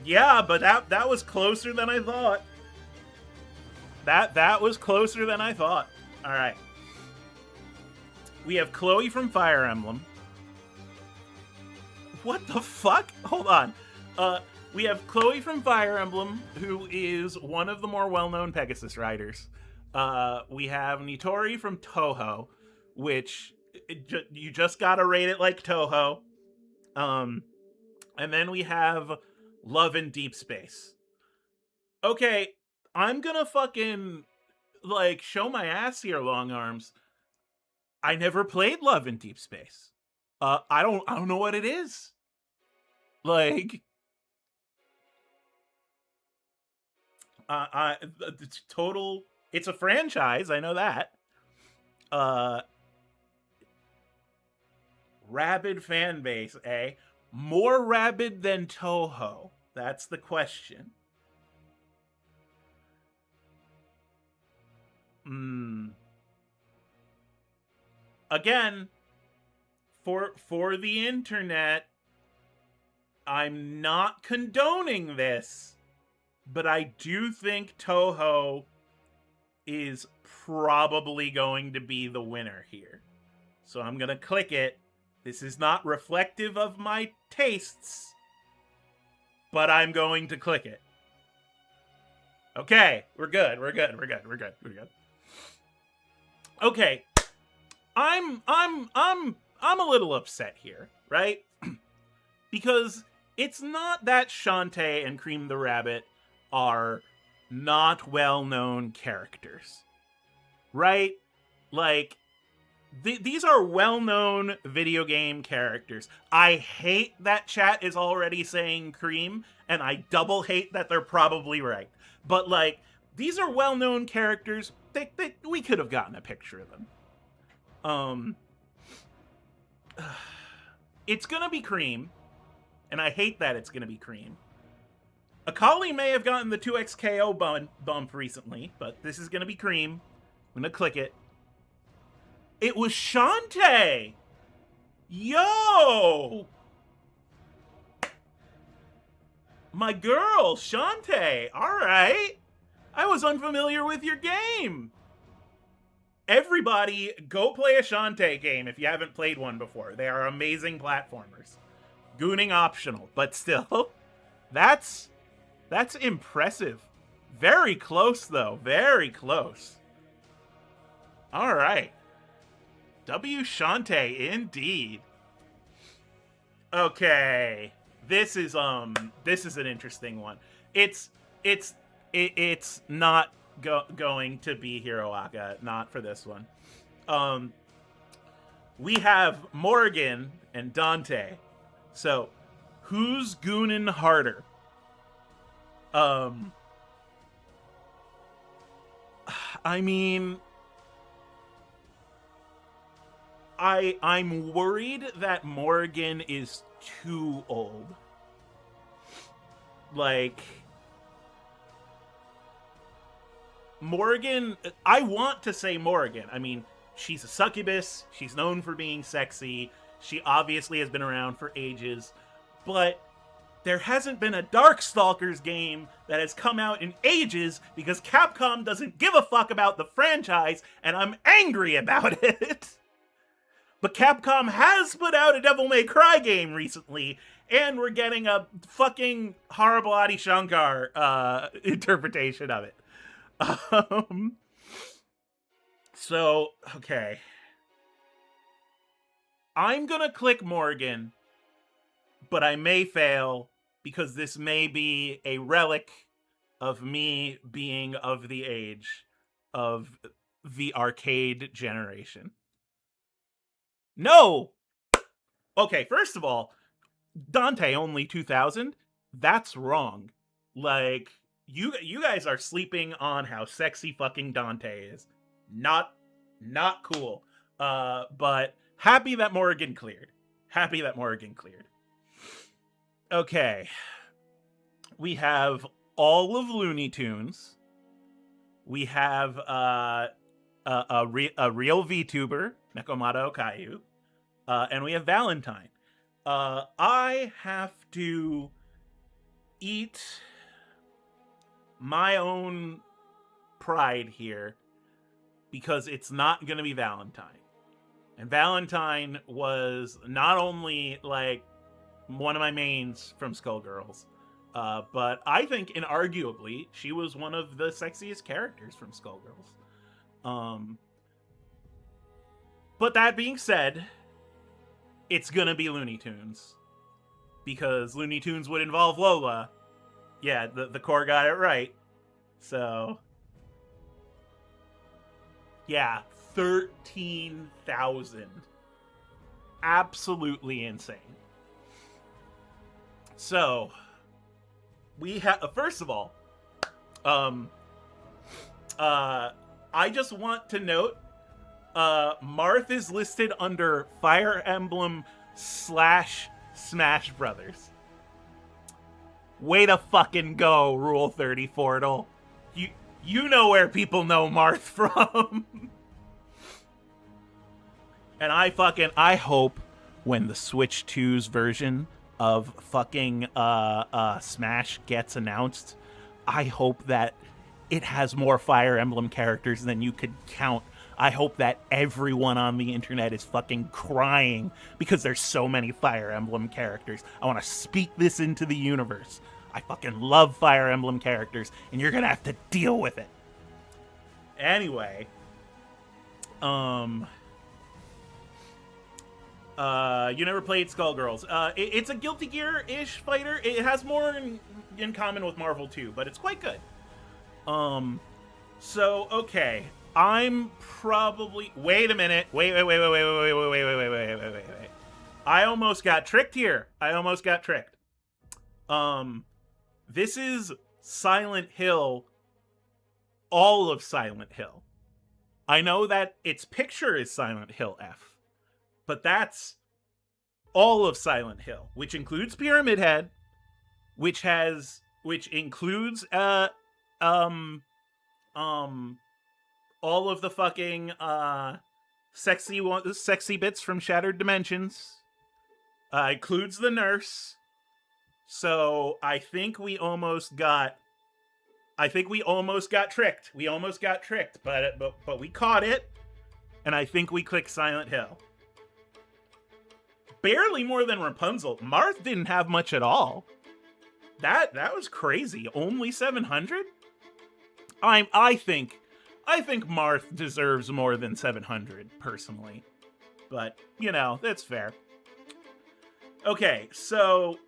Yeah, but that was closer than I thought. That was closer than I thought. All right. We have Chloe from Fire Emblem. What the fuck? Hold on. We have Chloe from Fire Emblem, who is one of the more well-known Pegasus riders. We have Nitori from Touhou, which you just gotta rate it like Touhou. And then we have Love in Deep Space. Okay, I'm gonna fucking, like, show my ass here, Long Arms. I never played Love in Deep Space. I don't know what it is. Like, it's total. It's a franchise. I know that. Rabid fan base, eh? More rabid than Touhou. That's the question. Again, for the internet, I'm not condoning this, but I do think Touhou is probably going to be the winner here. So I'm going to click it. This is not reflective of my tastes, but I'm going to click it. Okay, we're good. Okay. I'm a little upset here, right? Because it's not that Shantae and Cream the Rabbit are not well-known characters, right? Like, these are well-known video game characters. I hate that chat is already saying Cream, and I double hate that they're probably right. But, like, these are well-known characters. We could have gotten a picture of them. It's gonna be Cream, and I hate that it's gonna be Cream. Akali may have gotten the 2x KO bump recently, but this is gonna be Cream. I'm gonna click it. It was Shantae! Yo! My girl, Shantae! Alright! I was unfamiliar with your game! Everybody, go play a Shantae game if you haven't played one before. They are amazing platformers. Gooning optional, but still, that's impressive. Very close, though. Very close. All right. W Shantae, indeed. Okay. This is an interesting one. It's not going to be Hiroaka, not for this one. We have Morgan and Dante. So, who's goonin' harder? I mean, I'm worried that Morgan is too old. Like, Morgan, I want to say Morgan. I mean, she's a succubus. She's known for being sexy. She obviously has been around for ages. But there hasn't been a Darkstalkers game that has come out in ages because Capcom doesn't give a fuck about the franchise, and I'm angry about it. But Capcom has put out a Devil May Cry game recently, and we're getting a fucking horrible Adi Shankar interpretation of it. So, okay. I'm gonna click Morgan, but I may fail because this may be a relic of me being of the age of the arcade generation. No! Okay, first of all, Dante only 2000. That's wrong. Like, you guys are sleeping on how sexy fucking Dante is. Not cool. But happy that Morrigan cleared. Okay. We have all of Looney Tunes. We have a real VTuber, Nekomato Okayu. And we have Valentine. I have to eat my own pride here because it's not going to be Valentine. And Valentine was not only like one of my mains from Skullgirls, but I think inarguably she was one of the sexiest characters from Skullgirls. But that being said, it's gonna be Looney Tunes. Because Looney Tunes would involve Lola. Yeah, the core got it right. So, yeah, 13,000. Absolutely insane. So, we have, first of all, I just want to note, Marth is listed under Fire Emblem / Smash Brothers. Way to fucking go, Rule34Dle. You know where people know Marth from. And I hope when the Switch 2's version of fucking Smash gets announced, I hope that it has more Fire Emblem characters than you could count. I hope that everyone on the internet is fucking crying because there's so many Fire Emblem characters. I want to speak this into the universe. I fucking love Fire Emblem characters, and you're gonna have to deal with it. Anyway, you never played Skullgirls. It's a Guilty Gear-ish fighter. It has more in common with Marvel 2, but it's quite good. So, okay. I'm probably... Wait a minute. Wait. I almost got tricked here. This is Silent Hill. All of Silent Hill. I know that its picture is Silent Hill F, but that's all of Silent Hill, which includes Pyramid Head, which includes all of the fucking sexy bits from Shattered Dimensions. Includes the nurse. So I think we almost got tricked. But we caught it, and I think we clicked Silent Hill. Barely more than Rapunzel. Marth didn't have much at all. That was crazy. Only 700? I think Marth deserves more than 700, personally. But, that's fair. Okay, so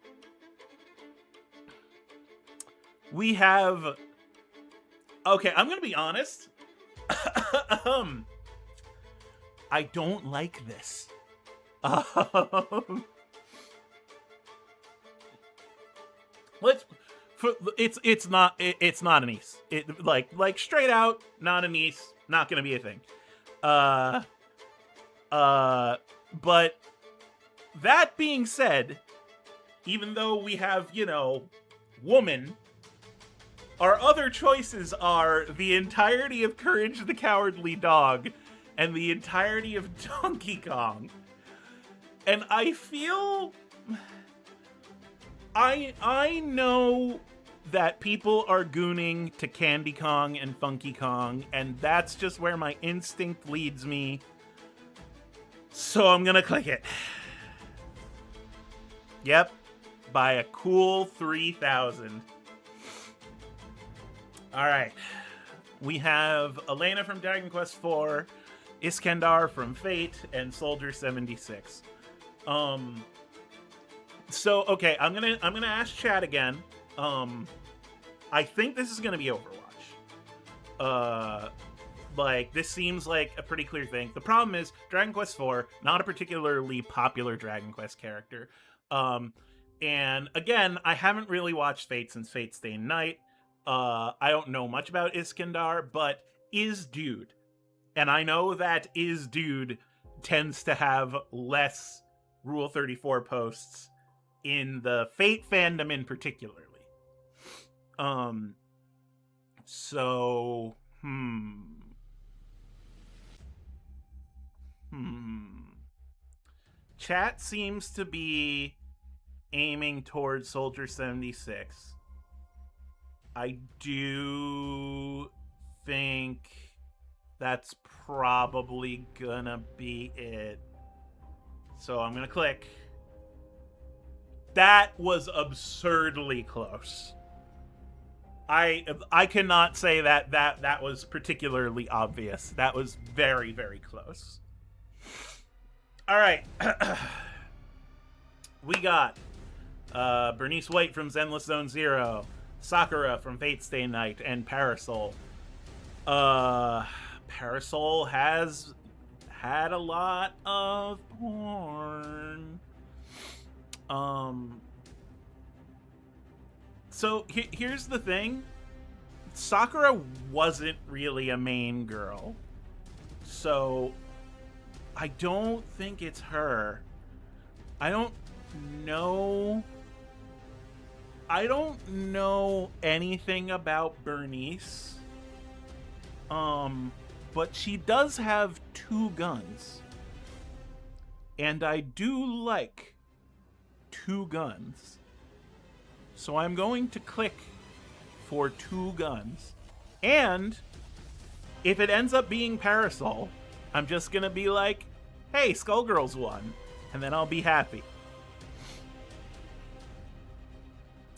we have... Okay, I'm gonna be honest. I don't like this. It's not an Ace. Like straight out, not an Ace. Not gonna be a thing. But that being said, even though we have, woman, our other choices are the entirety of Courage the Cowardly Dog and the entirety of Donkey Kong. And I feel... I know that people are gooning to Candy Kong and Funky Kong, and that's just where my instinct leads me. So I'm gonna click it. Yep, by a cool 3,000. Alright. We have Elena from Dragon Quest IV, Iskandar from Fate, and Soldier 76. So okay, I'm gonna ask chat again. I think this is gonna be Overwatch. This seems like a pretty clear thing. The problem is Dragon Quest IV, not a particularly popular Dragon Quest character. And again, I haven't really watched Fate since Fate Stay Night. I don't know much about Iskandar, but is dude. And I know that is dude tends to have less Rule 34 posts in the Fate fandom in particularly. So, Chat seems to be aiming towards Soldier 76. I do think that's probably gonna be it. So I'm gonna click. That was absurdly close. I cannot say that was particularly obvious. That was very, very close. All right. We got Bernice White from Zenless Zone Zero, Sakura from Fate Stay Night, and Parasol. Parasol has had a lot of porn. So here's the thing. Sakura wasn't really a main girl. So I don't think it's her. I don't know anything about Bernice. But she does have 2 guns. And I do like 2 guns. So I'm going to click for 2 guns. And if it ends up being Parasol, I'm just going to be like, hey, Skullgirls won. And then I'll be happy.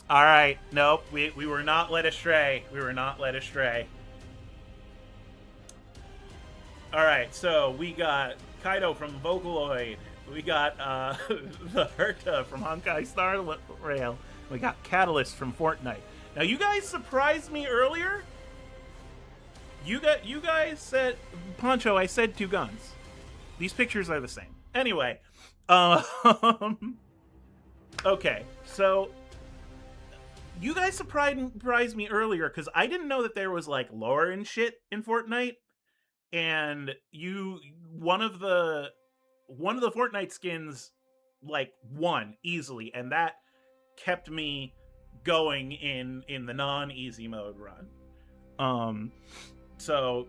All right. Nope. We were not led astray. We were not led astray. All right. So we got Kaido from Vocaloid. We got the Herta from Honkai Star Rail. We got Catalyst from Fortnite. Now, you guys surprised me earlier. You guys said, Poncho, I said 2 guns. These pictures are the same. Anyway, okay, so you guys surprised me earlier because I didn't know that there was like lore and shit in Fortnite, and one of the Fortnite skins like won easily, and that kept me going in the non-easy mode run. So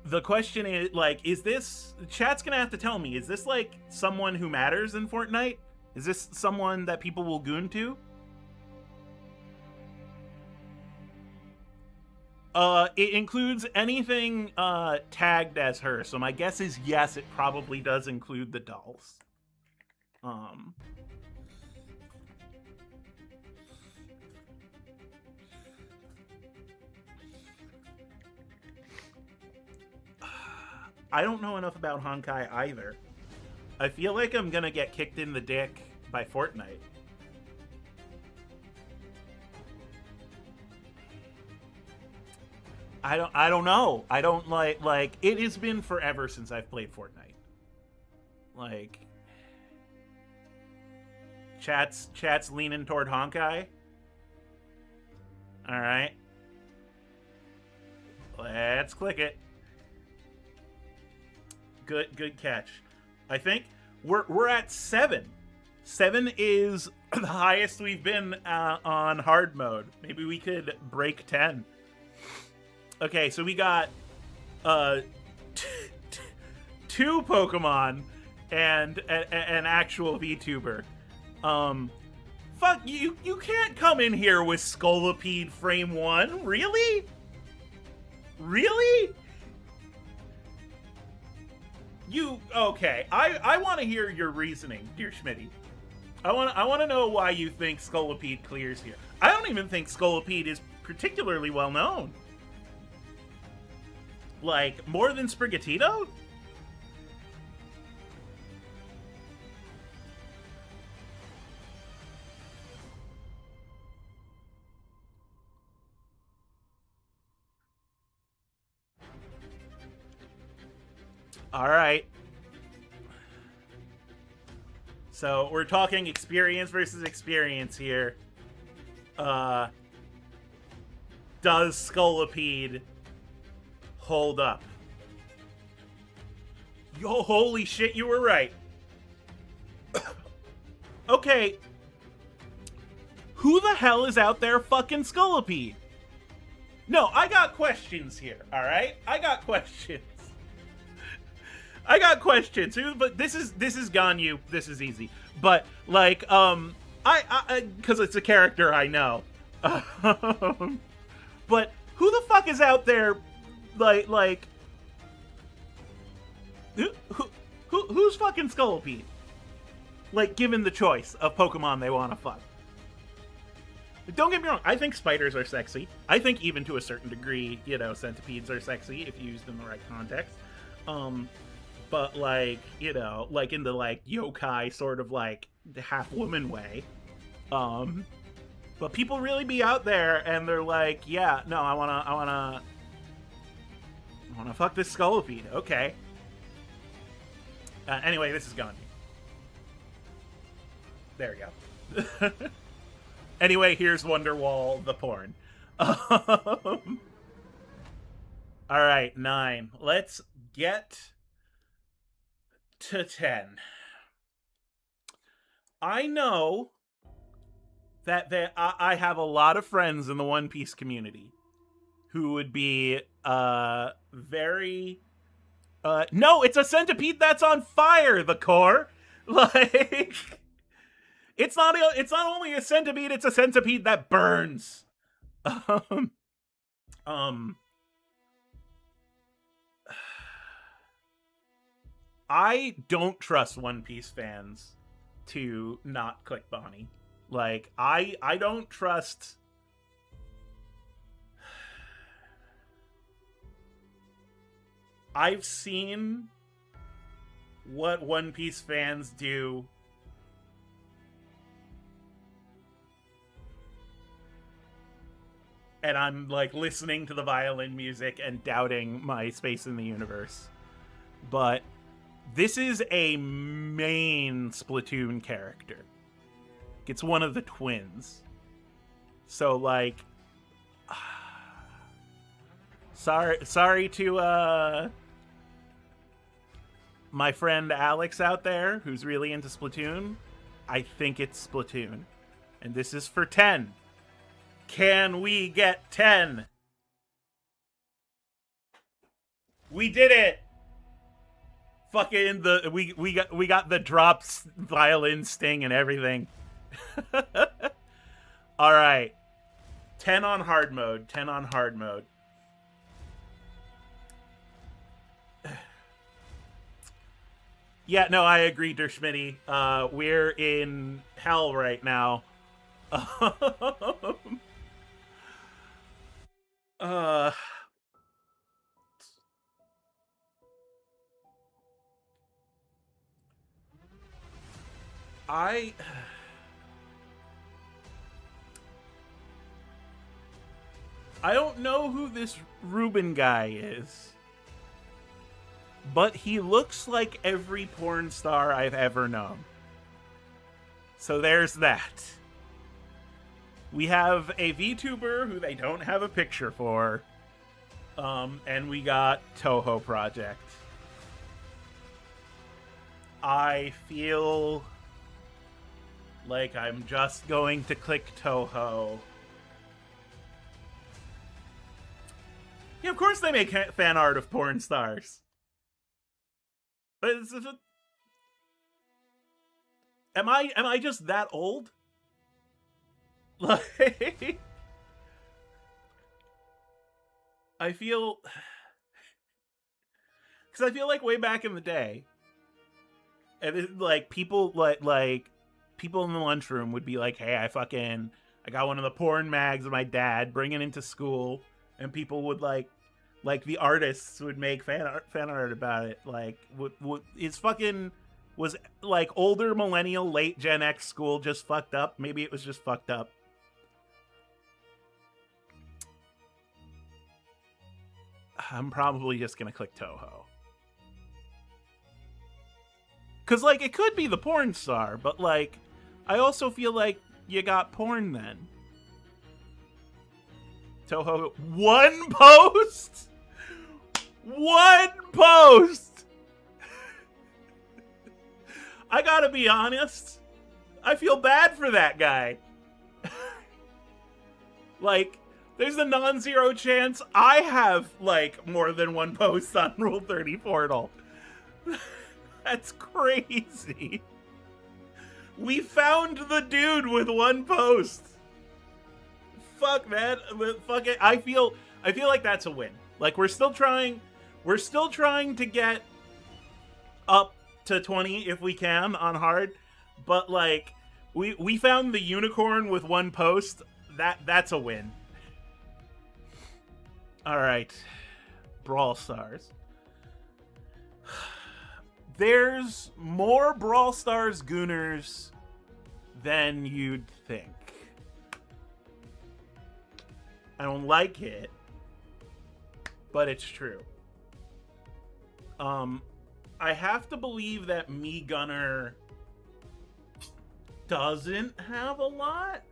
the question is, like, is this... Chat's gonna have to tell me, is this, like, someone who matters in Fortnite? Is this someone that people will goon to? It includes anything tagged as her, so my guess is yes, it probably does include the dolls. I don't know enough about Honkai either. I feel like I'm gonna get kicked in the dick by Fortnite. I don't know. I don't like it has been forever since I've played Fortnite. Like chat's leaning toward Honkai. All right. Let's click it. Good catch. I think we're at 7. 7 is the highest we've been on hard mode. Maybe we could break 10. Okay, so we got 2 Pokemon and an actual VTuber. Fuck you! You can't come in here with Scolipede Frame 1. Really? Really? Okay? I want to hear your reasoning, dear Schmitty. I want to know why you think Scolipede clears here. I don't even think Scolipede is particularly well known. Like, more than Sprigatito? All right. So we're talking experience versus experience here. Does Scolipede hold up? Yo, holy shit, you were right. Okay. Who the hell is out there fucking Scolipede? No, I got questions here, alright? I got questions. But this is Ganyu. This is easy. But like, I because it's a character I know. But who the fuck is out there, like, who's fucking Scolipede? Like, given the choice of Pokemon they want to fuck. Don't get me wrong, I think spiders are sexy. I think even to a certain degree, you know, centipedes are sexy if used in the right context. But like, you know, like in the like yokai sort of like half woman way. But people really be out there and they're like, yeah, no, I wanna fuck this Scolipede. Okay. Anyway, this is gone. There we go. Anyway, here's Wonderwall, the porn. Alright, 9. Let's get to 10. I know that I have a lot of friends in the One Piece community who would be very... no, it's a centipede that's on fire, the core! Like... It's not only a centipede, it's a centipede that burns. I don't trust One Piece fans to not click Bonnie. Like, I don't trust... I've seen what One Piece fans do and I'm like listening to the violin music and doubting my space in the universe. But this is a main Splatoon character. It's one of the twins. So like sorry to my friend Alex out there who's really into Splatoon. I think it's Splatoon. And this is for 10. Can we get 10? We did it. Fucking we got the drops, violin sting and everything. All right. 10 on hard mode. 10 on hard mode. Yeah, no, I agree, Dershmitty. We're in hell right now. I don't know who this Ruben guy is, but he looks like every porn star I've ever known. So there's that. We have a VTuber who they don't have a picture for, and we got Toho Project. I feel like I'm just going to click Toho. Yeah, of course they make fan art of porn stars. But am I just that old? Like, I feel, because I feel like way back in the day, and like people like people in the lunchroom would be like, "Hey, I got one of the porn mags of my dad, bring it into school," and people would like the artists would make fan art about it. Like, was like older millennial, late Gen X school just fucked up? Maybe it was just fucked up. I'm probably just gonna click Toho. Because, like, it could be the porn star, but, like, I also feel like you got porn then. Toho, one post? One post! I gotta be honest. I feel bad for that guy. Like, there's a non-zero chance I have, like, more than one post on Rule34Dle. That's crazy. We found the dude with one post. Fuck, man. Fuck it. I feel like that's a win. Like, we're still trying to get up to 20 if we can on hard, but, like, we found the unicorn with one post. That's a win. All right. Brawl Stars. There's more Brawl Stars Gooners than you'd think. I don't like it, but it's true. I have to believe that Me Gunner doesn't have a lot.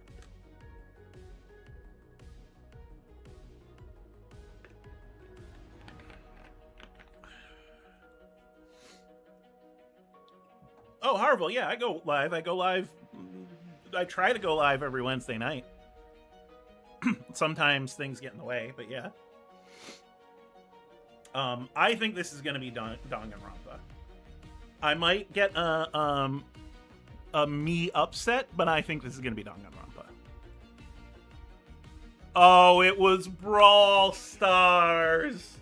Oh, Harville, yeah, I go live. I try to go live every Wednesday night. Sometimes things get in the way, but yeah. I think this is going to be Danganronpa. I might get a me upset, but I think this is going to be Danganronpa. Oh, it was Brawl Stars.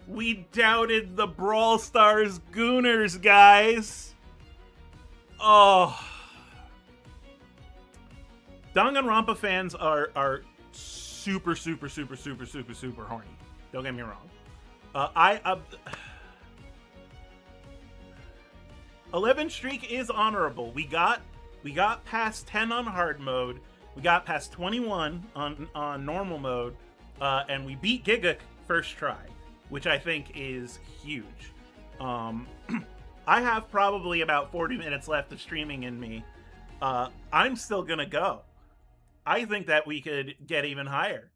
We doubted the Brawl Stars Gooners, guys. Oh. Danganronpa fans are super horny. Don't get me wrong. 11 streak is honorable. We got past 10 on hard mode. We got past 21 on normal mode, and we beat Giguk first try, which I think is huge. I have probably about 40 minutes left of streaming in me. I'm still gonna go. I think that we could get even higher.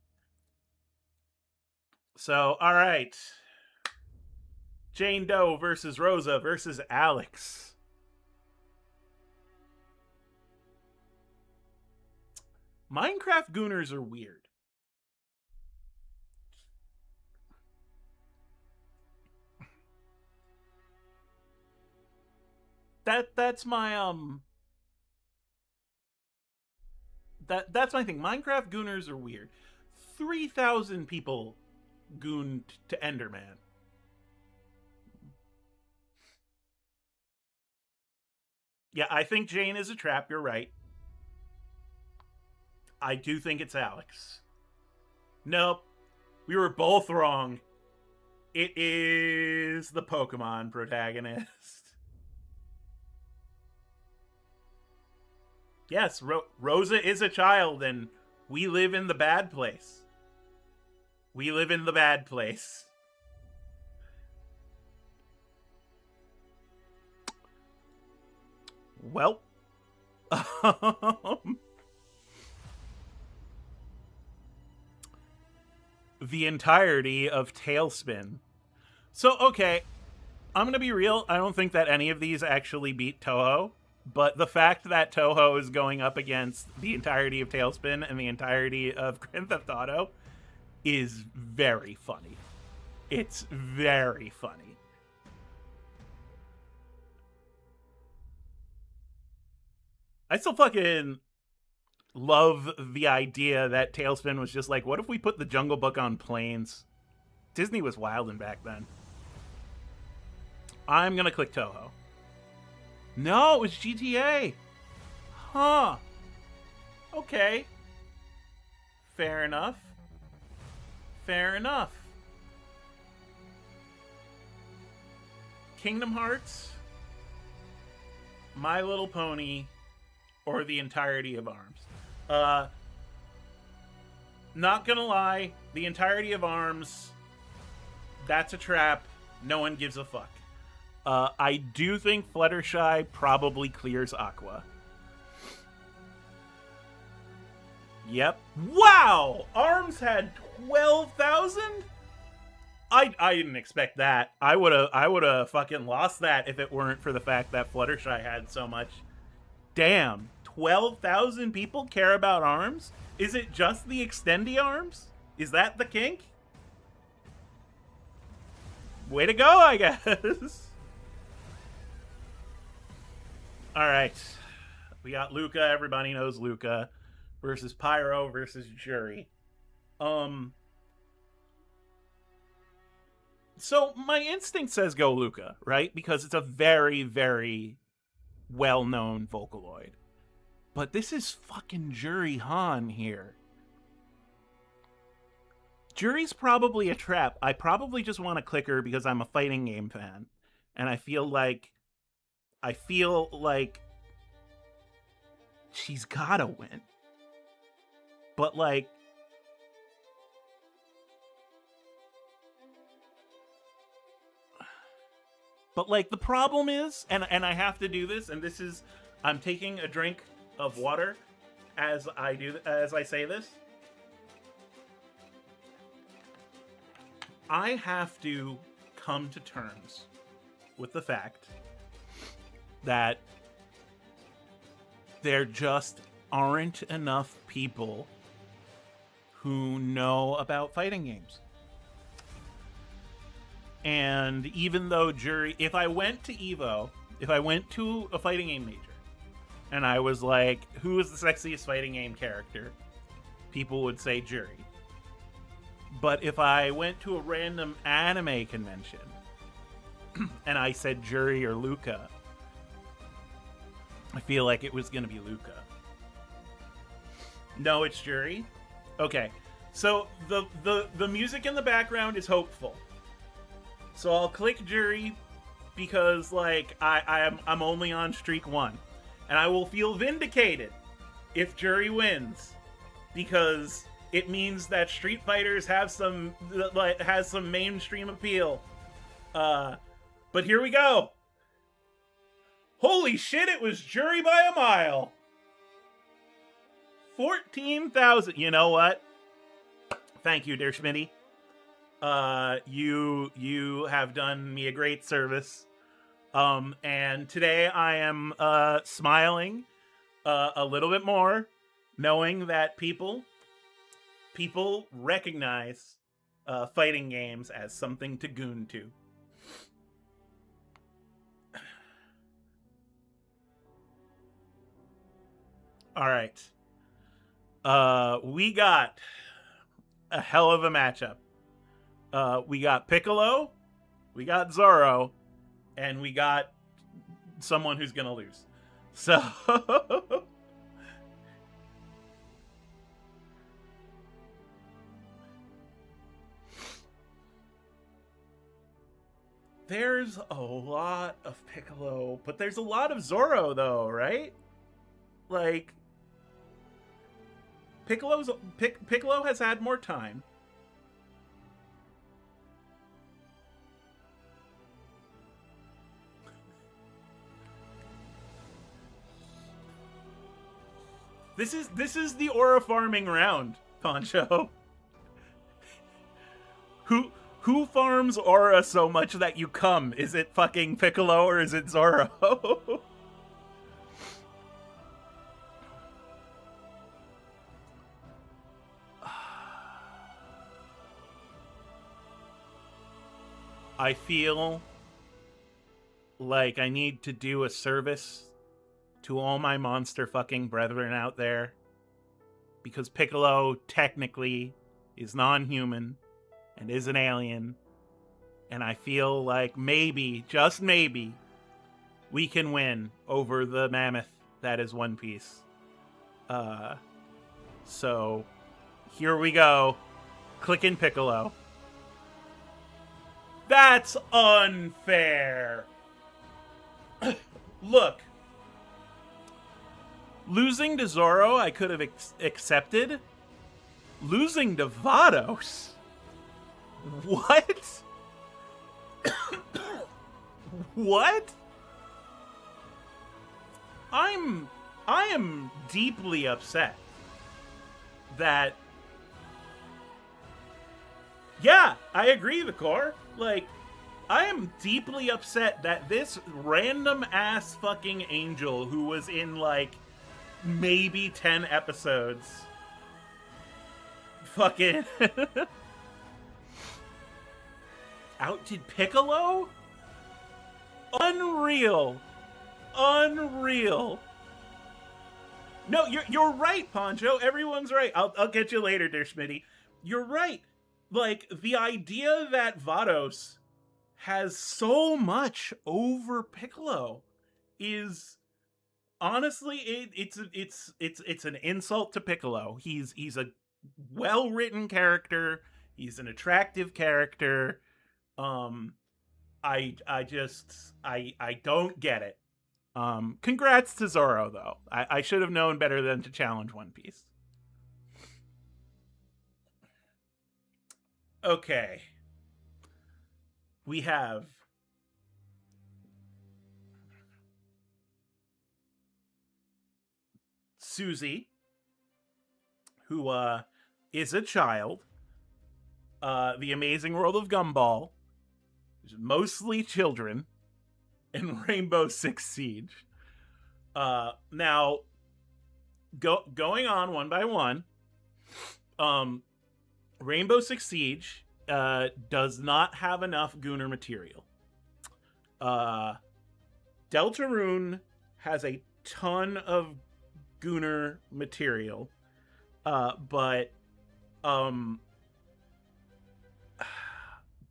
So, all right. Jane Doe versus Rosa versus Alex. Minecraft Gooners are weird. That's my that's my thing. Minecraft Gooners are weird. 3,000 people gooned to Enderman. Yeah, I think Jane is a trap. You're right. I do think it's Alex. Nope. We were both wrong. It is the Pokemon protagonist. Yes, Rosa is a child, and we live in the bad place. We live in the bad place. Well, the entirety of Tailspin. So, okay, I'm gonna be real. I don't think that any of these actually beat Toho. But the fact that Toho is going up against the entirety of Tailspin and the entirety of Grand Theft Auto is very funny. It's very funny. I still fucking love the idea that Tailspin was just like, what if we put the Jungle Book on planes? Disney was wildin' back then. I'm gonna click Toho. No, it was GTA. Huh. Okay. Fair enough. Fair enough. Kingdom Hearts, My Little Pony, or the entirety of ARMS. Not gonna lie, the entirety of ARMS, that's a trap. No one gives a fuck. I do think Fluttershy probably clears Aqua. Yep. Wow! Arms had 12,000? I didn't expect that. I would have fucking lost that if it weren't for the fact that Fluttershy had so much. Damn. 12,000 people care about arms? Is it just the extendy arms? Is that the kink? Way to go, I guess. Alright. We got Luca. Everybody knows Luca. Versus Pyro versus Jury. So my instinct says go Luca, right? Because it's a very, very well-known Vocaloid. But this is fucking Jury Han here. Jury's probably a trap. I probably just want to click her because I'm a fighting game fan. And I feel like she's gotta win. But like, the problem is, and I have to do this, and this is, I'm taking a drink of water as I say this. I have to come to terms with the fact that there just aren't enough people who know about fighting games. And even though Jury, if I went to Evo, if I went to a fighting game major, and I was like, who is the sexiest fighting game character? People would say Jury. But if I went to a random anime convention, and I said Jury or Luca, I feel like it was going to be Luca. No, it's Jury? Okay. So the music in the background is hopeful. So I'll click Jury because like I'm only on streak 1. And I will feel vindicated if Jury wins. Because it means that Street Fighters has some mainstream appeal. But here we go. Holy shit, it was Jury by a mile. 14,000. You know what? Thank you, dear Schmitty. You have done me a great service. And today I am smiling a little bit more, knowing that people recognize fighting games as something to goon to. All right. We got a hell of a matchup. We got Piccolo, we got Zoro, and we got someone who's gonna lose. So there's a lot of Piccolo, but there's a lot of Zoro though, right? Like Piccolo has had more time. This is the aura farming round, Poncho. Who farms aura so much that you come? Is it fucking Piccolo or is it Zoro? I feel like I need to do a service to all my monster fucking brethren out there, because Piccolo technically is non-human and is an alien, and I feel like maybe, just maybe, we can win over the mammoth that is One Piece. So here we go. Clicking Piccolo. That's unfair. Look. Losing to Zoro, I could have accepted. Losing to Vados? What? What? I am deeply upset that. Yeah, I agree, the core. Like, I am deeply upset that this random ass fucking angel who was in like maybe 10 episodes fucking outdid Piccolo? Unreal. Unreal. No, you're right, Poncho. Everyone's right. I'll get you later, dear Schmitty. You're right. Like, the idea that Vados has so much over Piccolo is honestly it's an insult to Piccolo. He's a well-written character. He's an attractive character. I don't get it. Congrats to Zoro, though. I should have known better than to challenge One Piece. Okay. We have Susie, who is a child. The Amazing World of Gumball, which is mostly children, and Rainbow Six Siege. Now, going on one by one, Rainbow Six Siege does not have enough Gooner material. Deltarune has a ton of Gooner material, but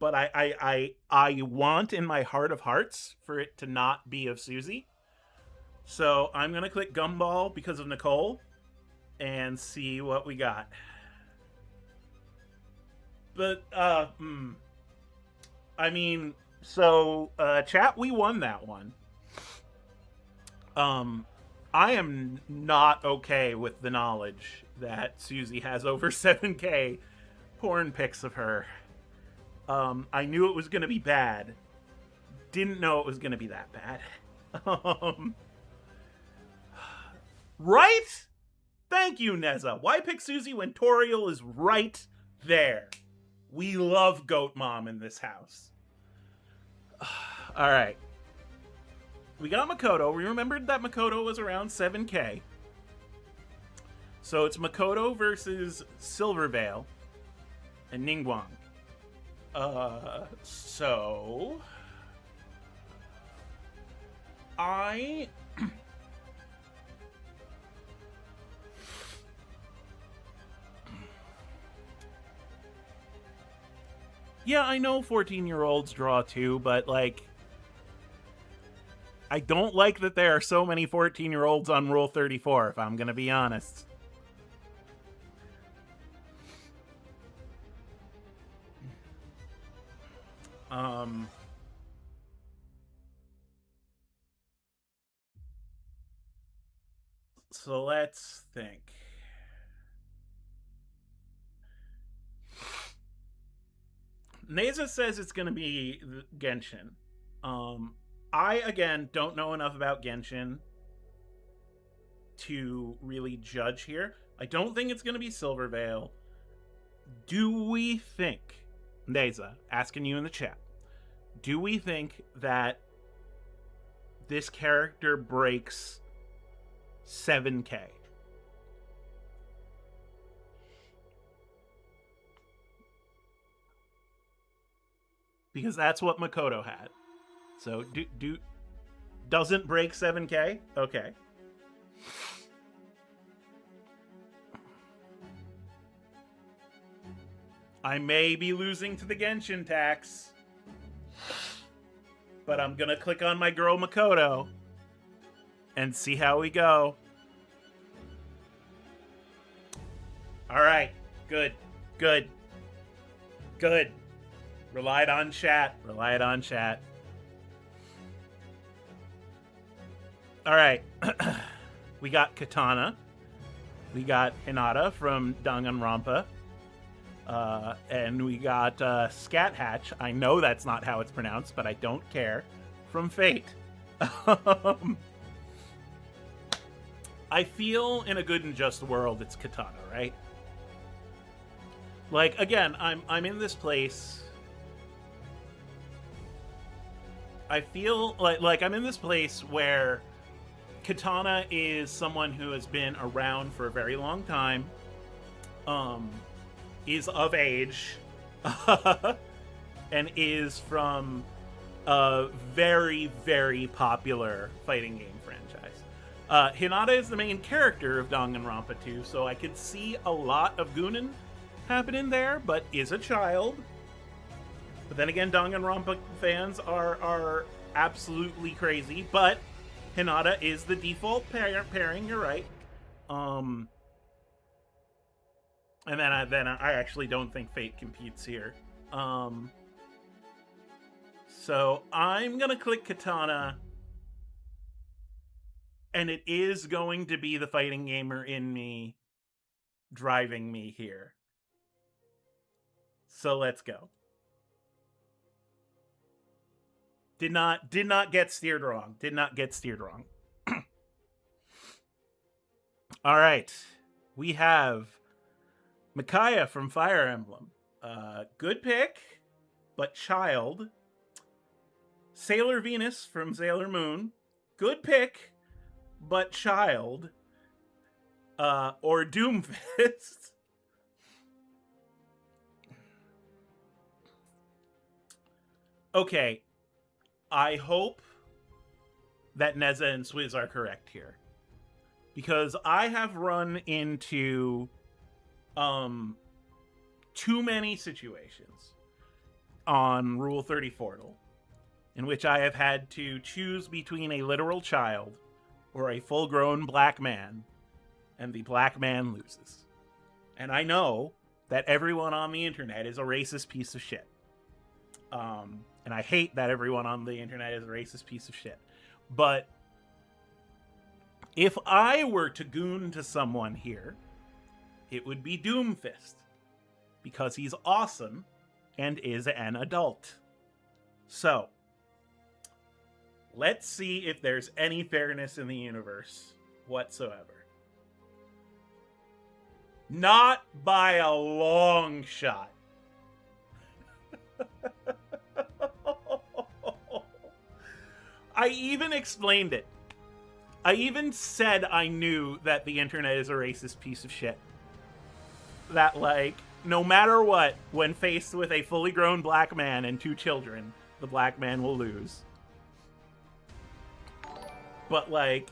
I want in my heart of hearts for it to not be of Susie. So I'm gonna click Gumball because of Nicole and see what we got. But I mean, so chat, we won that one. I am not okay with the knowledge that Susie has over 7K porn pics of her. I knew it was gonna be bad. Didn't know it was gonna be that bad. Right? Thank you, Neza. Why pick Susie when Toriel is right there? We love Goat Mom in this house. All right. We got Makoto. We remembered that Makoto was around 7K. So it's Makoto versus Silvervale and Ningguang. So I yeah, I know 14-year-olds draw too, but like I don't like that there are so many 14-year-olds on Rule 34, if I'm gonna be honest. So let's think. Neza says it's going to be Genshin. I, again, don't know enough about Genshin to really judge here. I don't think it's going to be Silvervale. Do we think, Neza, asking you in the chat, do we think that this character breaks 7K? Because that's what Makoto had. So doesn't break 7K? Okay. I may be losing to the Genshin tax, but I'm gonna click on my girl Makoto and see how we go. All right, good. Relied on chat. All right, we got Katana. We got Hinata from Danganronpa. And we got Scat Hatch. I know that's not how it's pronounced, but I don't care. from Fate. I feel in a good and just world it's Katana, right? Like, again, I'm in this place. I feel like I'm in this place where Katana is someone who has been around for a very long time, is of age, and is from a very, very popular fighting game franchise. Hinata is the main character of Danganronpa 2, so I could see a lot of Goonin happening there, but is a child. But then again, Danganronpa fans are absolutely crazy, but Hinata is the default pairing, you're right. And then I actually don't think Fate competes here. So I'm gonna click Katana, and it is going to be the fighting gamer in me driving me here. So let's go. Did not get steered wrong. Did not get steered wrong. All right. We have Micaiah from Fire Emblem. Good pick, but child. Sailor Venus from Sailor Moon. Good pick, but child. Or Doomfist. Okay. I hope that Neza and Swizz are correct here. Because I have run into too many situations on Rule34Dle in which I have had to choose between a literal child or a full-grown black man, and the black man loses. And I know that everyone on the internet is a racist piece of shit. And I hate that everyone on the internet is a racist piece of shit. But if I were to goon to someone here, it would be Doomfist. Because he's awesome and is an adult. So, let's see if there's any fairness in the universe whatsoever. Not by a long shot. I even explained it. I even said I knew that the internet is a racist piece of shit. That, like, no matter what, when faced with a fully grown black man and 2 children, the black man will lose. But, like,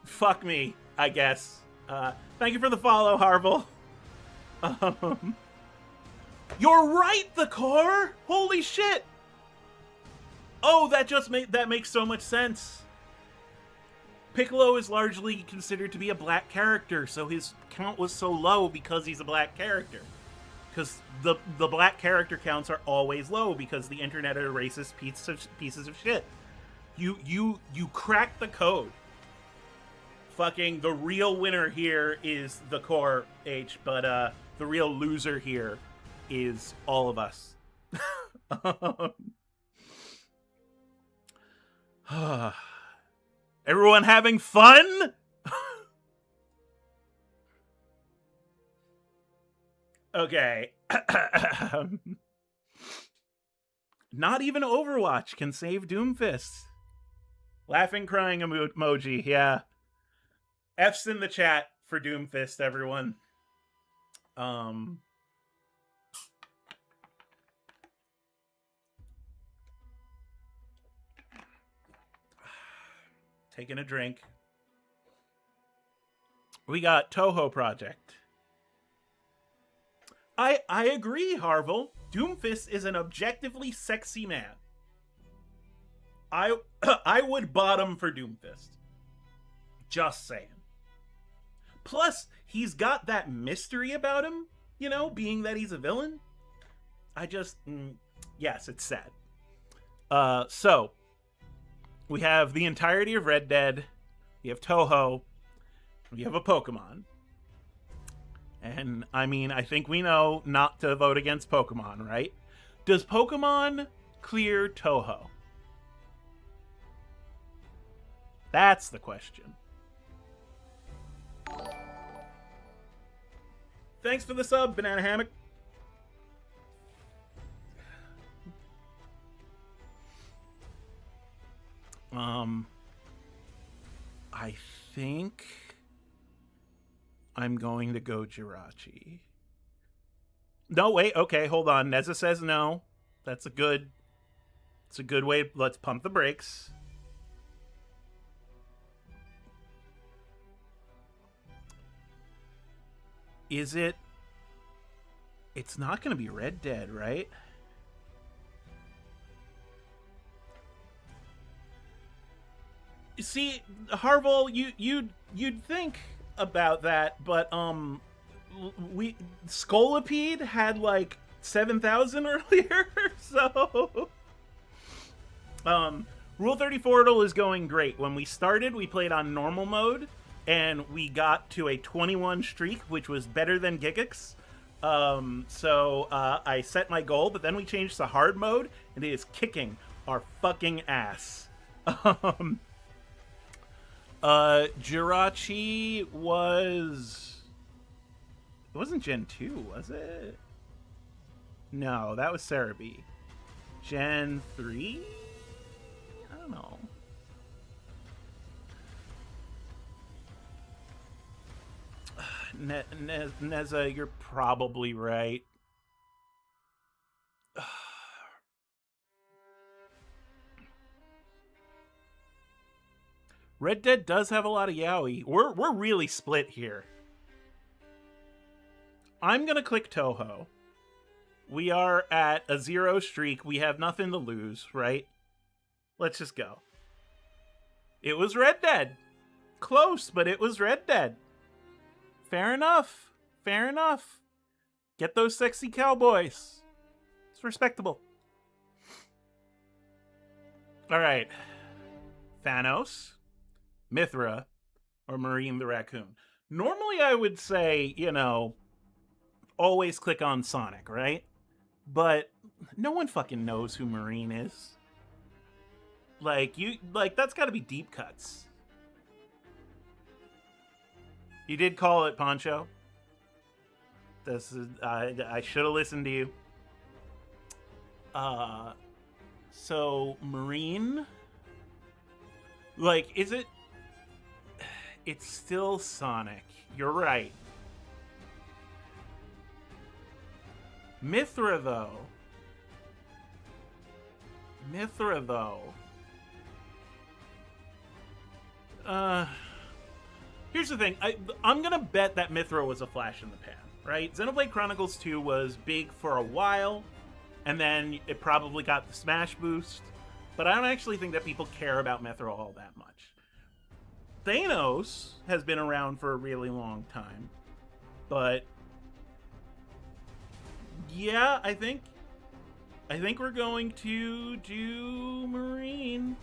fuck me, I guess. Thank you for the follow, Harville. You're right, the car! Holy shit! Oh, that makes so much sense. Piccolo is largely considered to be a black character, so his count was so low because he's a black character. Because the black character counts are always low because the internet are racist pieces of shit. You cracked the code. Fucking the real winner here is the core H, but the real loser here is all of us. Everyone having fun? Okay. Not even Overwatch can save Doomfist. Laughing, crying emoji, yeah. F's in the chat for Doomfist, everyone. Taking a drink. We got Toho Project. I agree, Harville. Doomfist is an objectively sexy man. I would bottom for Doomfist. Just saying. Plus, he's got that mystery about him, you know, being that he's a villain. Yes, it's sad. So, we have the entirety of Red Dead, we have Toho, we have a Pokemon. And, I mean, I think we know not to vote against Pokemon, right? Does Pokemon clear Toho? That's the question. Thanks for the sub, Banana Hammock. I think I'm going to go Jirachi. No, wait, okay, hold on. Neza says no. It's a good way. Let's pump the brakes. Is it? It's not going to be Red Dead, right? See, Harville, you'd think about that, but Scolipede had like 7,000 earlier, so Rule34Dle is going great. When we started, we played on normal mode, and we got to a 21 streak, which was better than Giguk's. So I set my goal, but then we changed to hard mode, and it is kicking our fucking ass. Jirachi was... It wasn't Gen 2, was it? No, that was Cerebi. Gen 3? I don't know. Neza, you're probably right. Red Dead does have a lot of yaoi. We're really split here. I'm gonna click Toho. We are at a 0 streak. We have nothing to lose, right? Let's just go. It was Red Dead. Close, but it was Red Dead. Fair enough. Fair enough. Get those sexy cowboys. It's respectable. All right. Thanos, Mithra, or Marine the Raccoon. Normally I would say, you know, always click on Sonic, right? But no one fucking knows who Marine is. Like, that's gotta be deep cuts. You did call it, Poncho. This is, I should have listened to you. So Marine, like, is it? It's still Sonic. You're right. Mithra, though. Here's the thing. I'm gonna bet that Mithra was a flash in the pan, right? Xenoblade Chronicles 2 was big for a while, and then it probably got the Smash boost. But I don't actually think that people care about Mithra all that much. Thanos has been around for a really long time, but yeah, I think we're going to do Marine.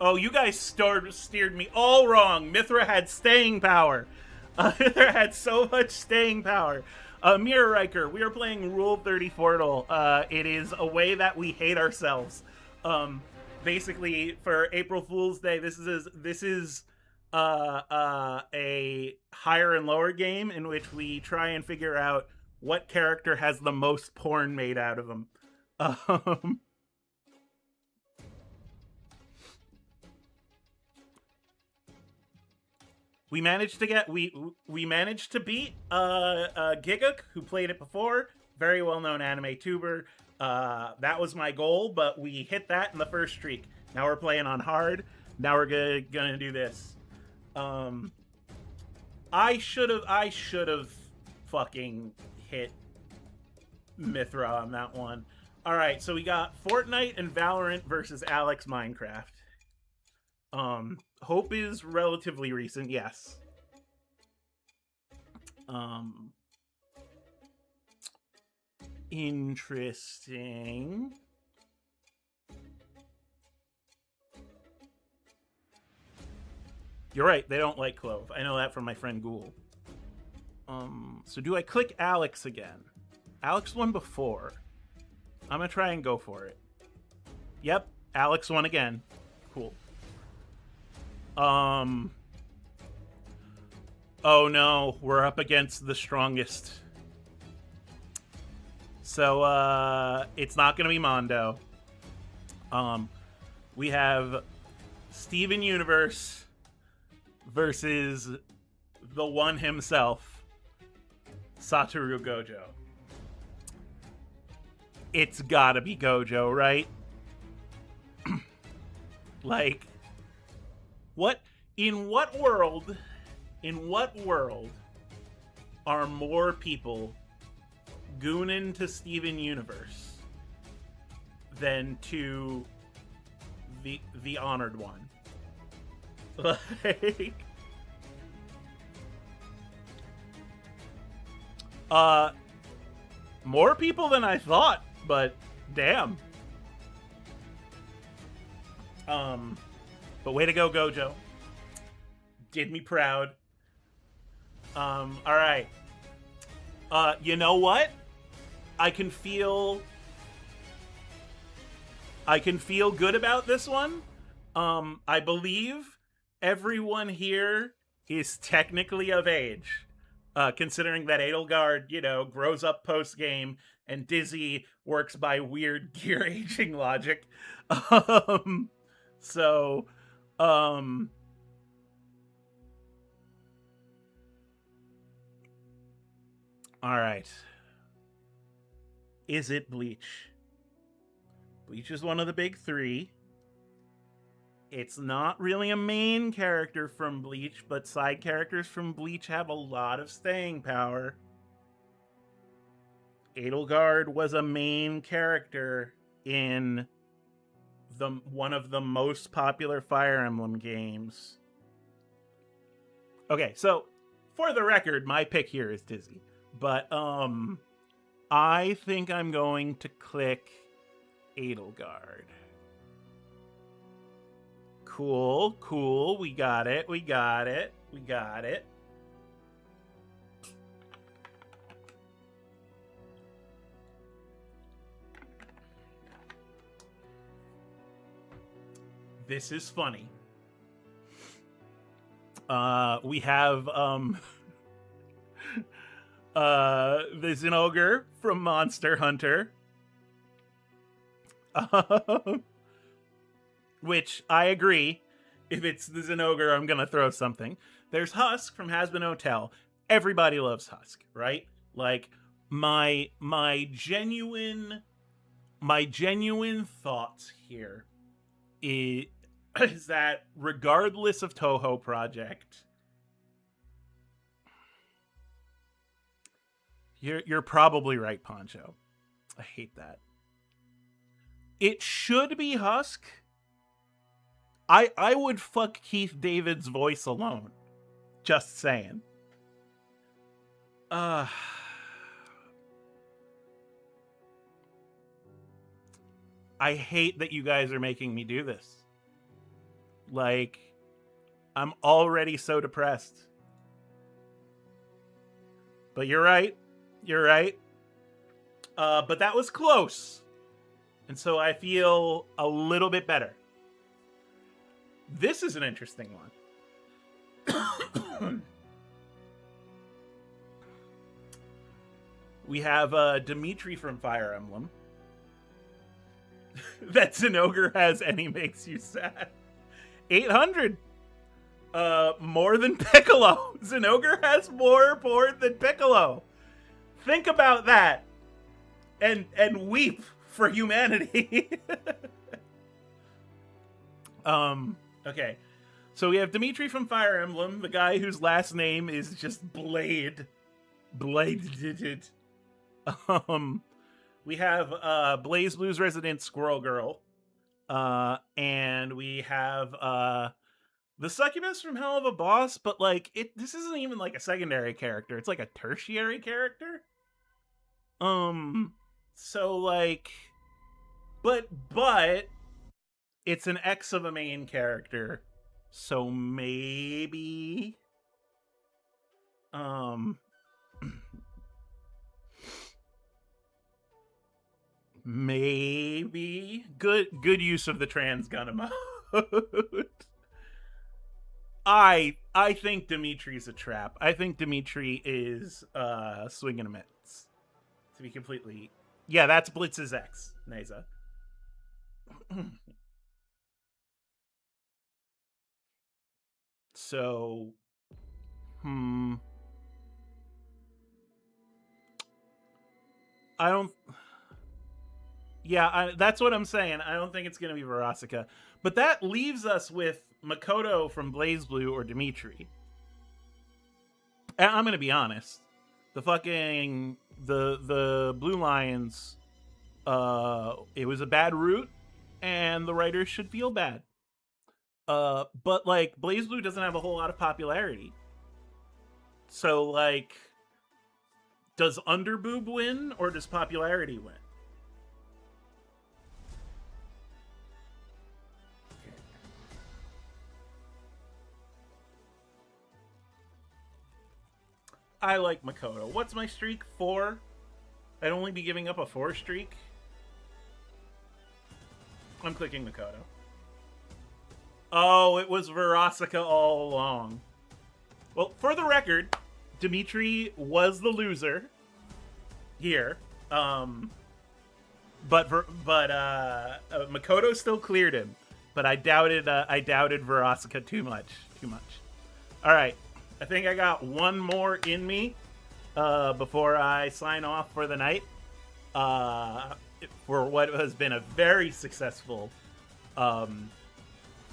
Oh, you guys steered me all wrong. Mithra had staying power. Mithra had so much staying power. Mirror Riker, we are playing Rule34Dle. It is a way that we hate ourselves. Basically, for April Fool's Day, this is a higher and lower game in which we try and figure out what character has the most porn made out of them. We managed to get we managed to beat Giguk, who played it before, very well known anime tuber. That was my goal, but we hit that in the first streak. Now we're playing on hard. Now we're gonna do this. I should have fucking hit Mithra on that one. All right, so we got Fortnite and Valorant versus Alex Minecraft. Hope is relatively recent, yes. Interesting. You're right, they don't like Clove. I know that from my friend Ghoul. So do I click Alex again? Alex won before. I'm gonna try and go for it. Yep, Alex won again. Cool. Um. Oh no, we're up against the strongest. So it's not gonna be Mondo. We have Steven Universe versus the one himself, Satoru Gojo. It's gotta be Gojo, right? Like, what? In what world are more people gooning to Steven Universe than to the honored one? Like, more people than I thought, but damn. But way to go, Gojo. Did me proud. All right. You know what? I can feel good about this one. I believe everyone here is technically of age. Considering that Edelgard, grows up post-game and Dizzy works by weird gear aging logic. So, all right. Is it Bleach? Bleach is one of the big three. It's not really a main character from Bleach, but side characters from Bleach have a lot of staying power. Edelgard was a main character in one of the most popular Fire Emblem games. Okay, so for the record, my pick here is Dizzy. But I think I'm going to click Edelgard. Cool. We got it. This is funny. We have the Zinogre from Monster Hunter. Which I agree. If it's the Zinogre, I'm gonna throw something. There's Husk from Hazbin Hotel. Everybody loves Husk, right? Like my genuine thoughts here is that regardless of Toho Project, you're probably right, Poncho. I hate that. It should be Husk. I would fuck Keith David's voice alone. Just saying. I hate that you guys are making me do this. Like, I'm already so depressed. But you're right. But that was close. And so I feel a little bit better. This is an interesting one. We have Dimitri from Fire Emblem. That Zinogre has and he makes you sad. 800. More than Piccolo. Zinogre has more board than Piccolo. Think about that. And weep for humanity. Okay. So we have Dimitri from Fire Emblem, the guy whose last name is just Blade. Bladed. We have Blaze Blue's resident Squirrel Girl. And we have the Succubus from Hell of a Boss, but like this isn't even like a secondary character. It's like a tertiary character. So like but it's an X of a main character. So maybe maybe good use of the trans gun mode. I think Dimitri's a trap. I think Dimitri is swinging a miss. To be completely, yeah, that's Blitz's ex, Neza. So, I don't. Yeah, that's what I'm saying. I don't think it's gonna be Verosika, but that leaves us with Makoto from Blaze Blue or Dimitri. And I'm gonna be honest. The Blue Lions, it was a bad route, and the writers should feel bad. But like Blaze Blue doesn't have a whole lot of popularity, so like, does Underboob win or does popularity win? I like Makoto. What's my streak? 4? I'd only be giving up a 4 streak. I'm clicking Makoto. Oh, it was Verosika all along. Well, for the record, Dimitri was the loser here. But Makoto still cleared him. But I doubted Verosika too much. All right. I think I got one more in me before I sign off for the night. For what has been a very successful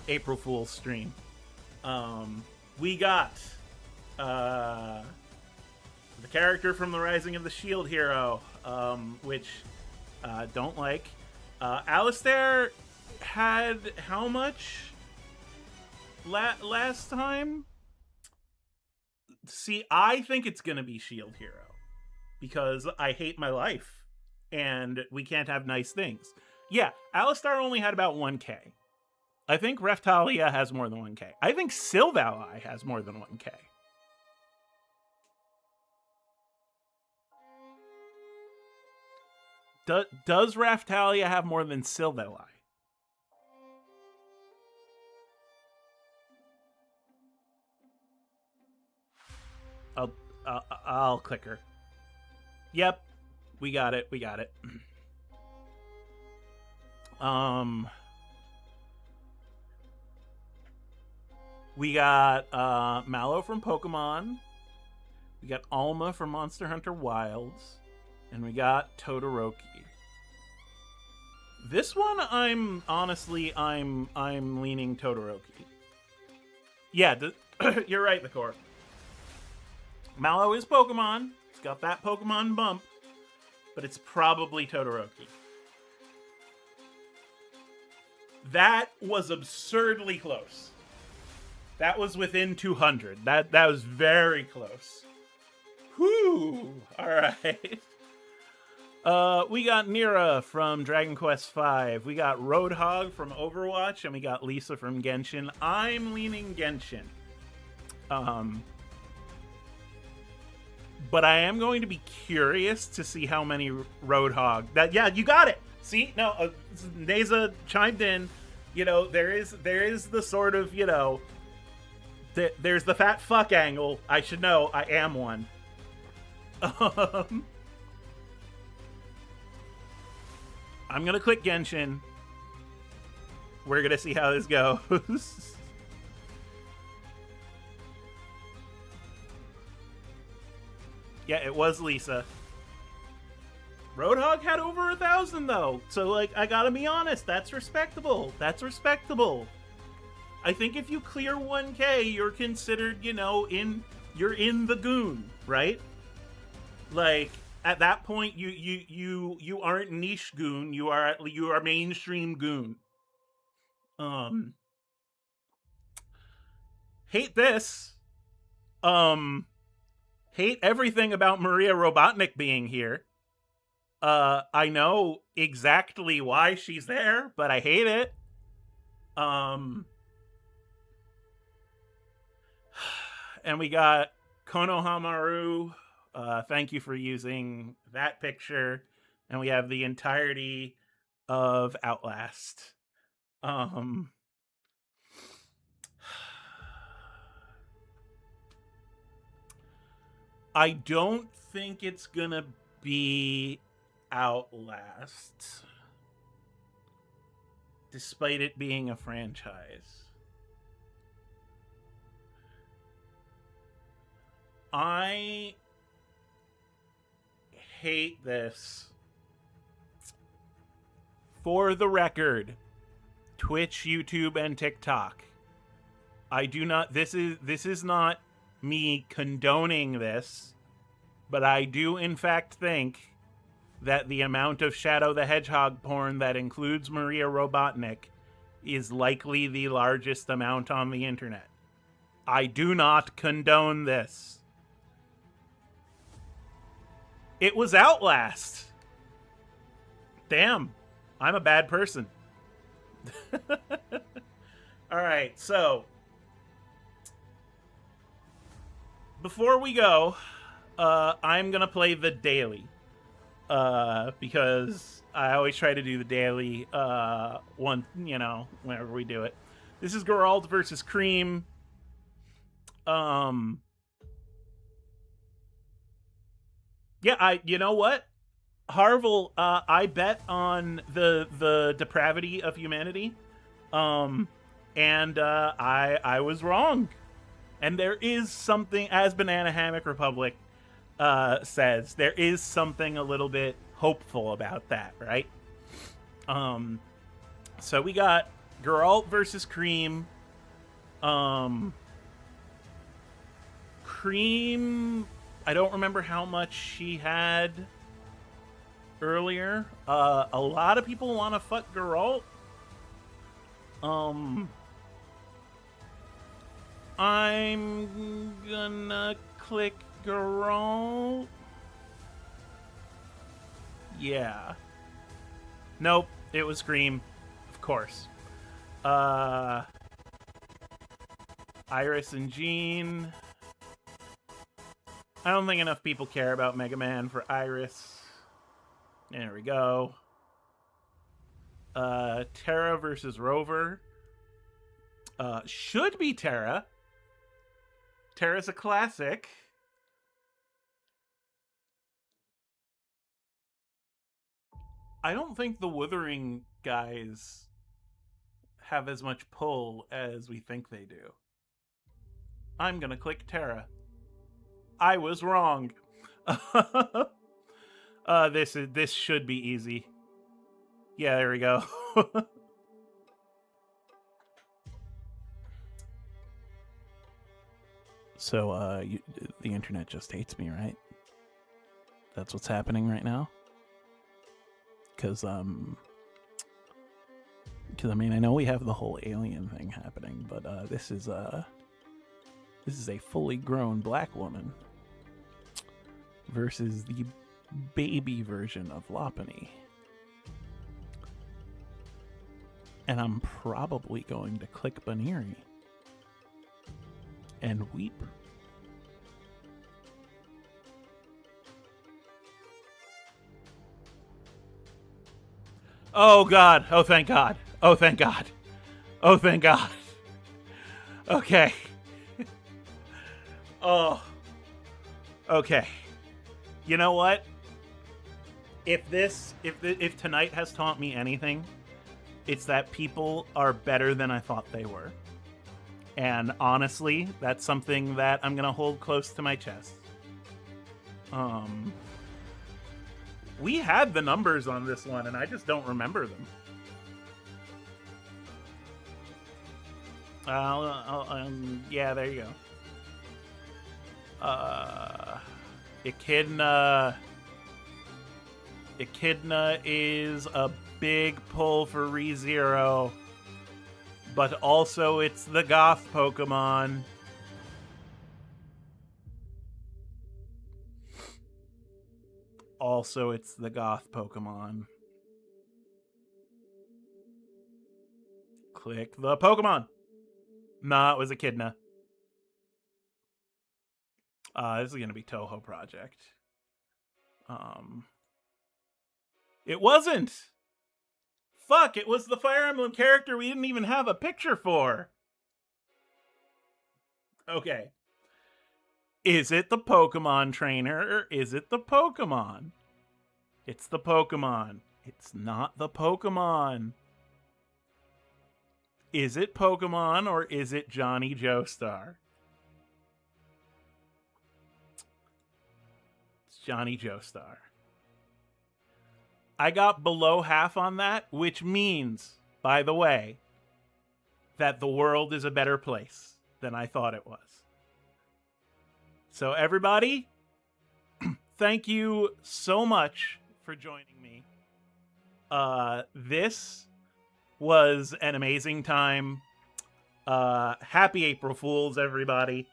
April Fool's stream. We got the character from the Rising of the Shield Hero, which don't like. Alistair had how much last time? See, I think it's gonna be Shield Hero because I hate my life and we can't have nice things. Yeah, Alistar only had about 1k. I think Reftalia has more than 1k. I think Sylvalai has more than 1k. Does Raftalia have more than Sylvalai? I'll click her. Yep, we got it. We got Mallow from Pokemon. We got Alma from Monster Hunter Wilds, and we got Todoroki. This one, I'm leaning Todoroki. Yeah, you're right, the core. Mallow is Pokemon. It's got that Pokemon bump, but it's probably Todoroki. That was absurdly close. That was within 200. That was very close. Whew. All right. We got Nira from Dragon Quest V. We got Roadhog from Overwatch, and we got Lisa from Genshin. I'm leaning Genshin. But I am going to be curious to see how many Roadhog. Yeah, you got it. See, no, Neza chimed in. You know, there is the sort of, you know, there's the fat fuck angle. I should know. I am one. I'm gonna click Genshin. We're gonna see how this goes. Yeah, it was Lisa. Roadhog had over 1,000 though, so like I gotta be honest, that's respectable. That's respectable. I think if you clear 1K, you're considered, you know, you're in the Goon, right? Like at that point, you aren't niche Goon. You are mainstream Goon. Hate this. Hate everything about Maria Robotnik being here. I know exactly why she's there, but I hate it. And we got Konohamaru. Thank you for using that picture. And we have the entirety of Outlast. I don't think it's gonna be Outlast, despite it being a franchise. I hate this. For the record, Twitch, YouTube, and TikTok, I do not. This is not me condoning this, but I do in fact think that the amount of Shadow the Hedgehog porn that includes Maria Robotnik is likely the largest amount on the internet. I do not condone this. It was Outlast. Damn, I'm a bad person. All right, so before we go, I'm gonna play the daily, because I always try to do the daily whenever we do it. This is Geralt versus Cream. Yeah, you know what? Harville, I bet on the depravity of humanity. And I was wrong. And there is something, as Banana Hammock Republic says, there is something a little bit hopeful about that, right? So we got Geralt versus Cream. Cream, I don't remember how much she had earlier. A lot of people want to fuck Geralt. I'm gonna click Geralt. Yeah. Nope, it was Scream, of course. Iris and Jean. I don't think enough people care about Mega Man for Iris. There we go. Terra versus Rover. Should be Terra. Terra's a classic. I don't think the Wuthering guys have as much pull as we think they do. I'm gonna click Terra. I was wrong. This should be easy. Yeah, there we go. So, the internet just hates me, right? That's what's happening right now? Because I mean, I know we have the whole alien thing happening, but this is a fully grown black woman versus the baby version of Lopunny. And I'm probably going to click Baniri and weep. Oh God. Oh, thank God. Oh, thank God. Oh, thank God. Okay. Oh. Okay. You know what? If tonight has taught me anything, it's that people are better than I thought they were. And honestly, that's something that I'm gonna hold close to my chest. We had the numbers on this one, and I just don't remember them. Yeah, there you go. Echidna is a big pull for ReZero, but also it's the goth Pokemon. Also, it's the goth Pokemon. Click the Pokemon. Nah, it was Echidna. This is gonna be Toho Project. It wasn't! Fuck, it was the Fire Emblem character we didn't even have a picture for. Okay. Is it the Pokemon trainer or is it the Pokemon? It's the Pokemon. It's not the Pokemon. Is it Pokemon or is it Johnny Joestar? It's Johnny Joestar. I got below half on that, which means, by the way, that the world is a better place than I thought it was. So everybody, thank you so much for joining me. This was an amazing time. Happy April Fools, everybody.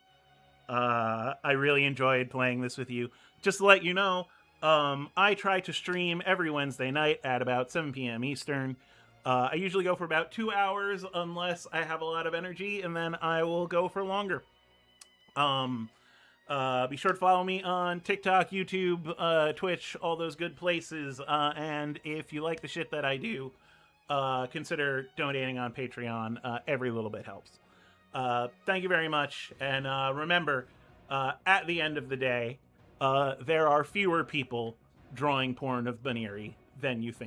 I really enjoyed playing this with you. Just to let you know, I try to stream every Wednesday night at about 7 p.m. Eastern. I usually go for about 2 hours unless I have a lot of energy, and then I will go for longer. Be sure to follow me on TikTok, YouTube, Twitch, all those good places. And if you like the shit that I do, consider donating on Patreon. Every little bit helps. Thank you very much. And remember, at the end of the day, there are fewer people drawing porn of Baneri than you think.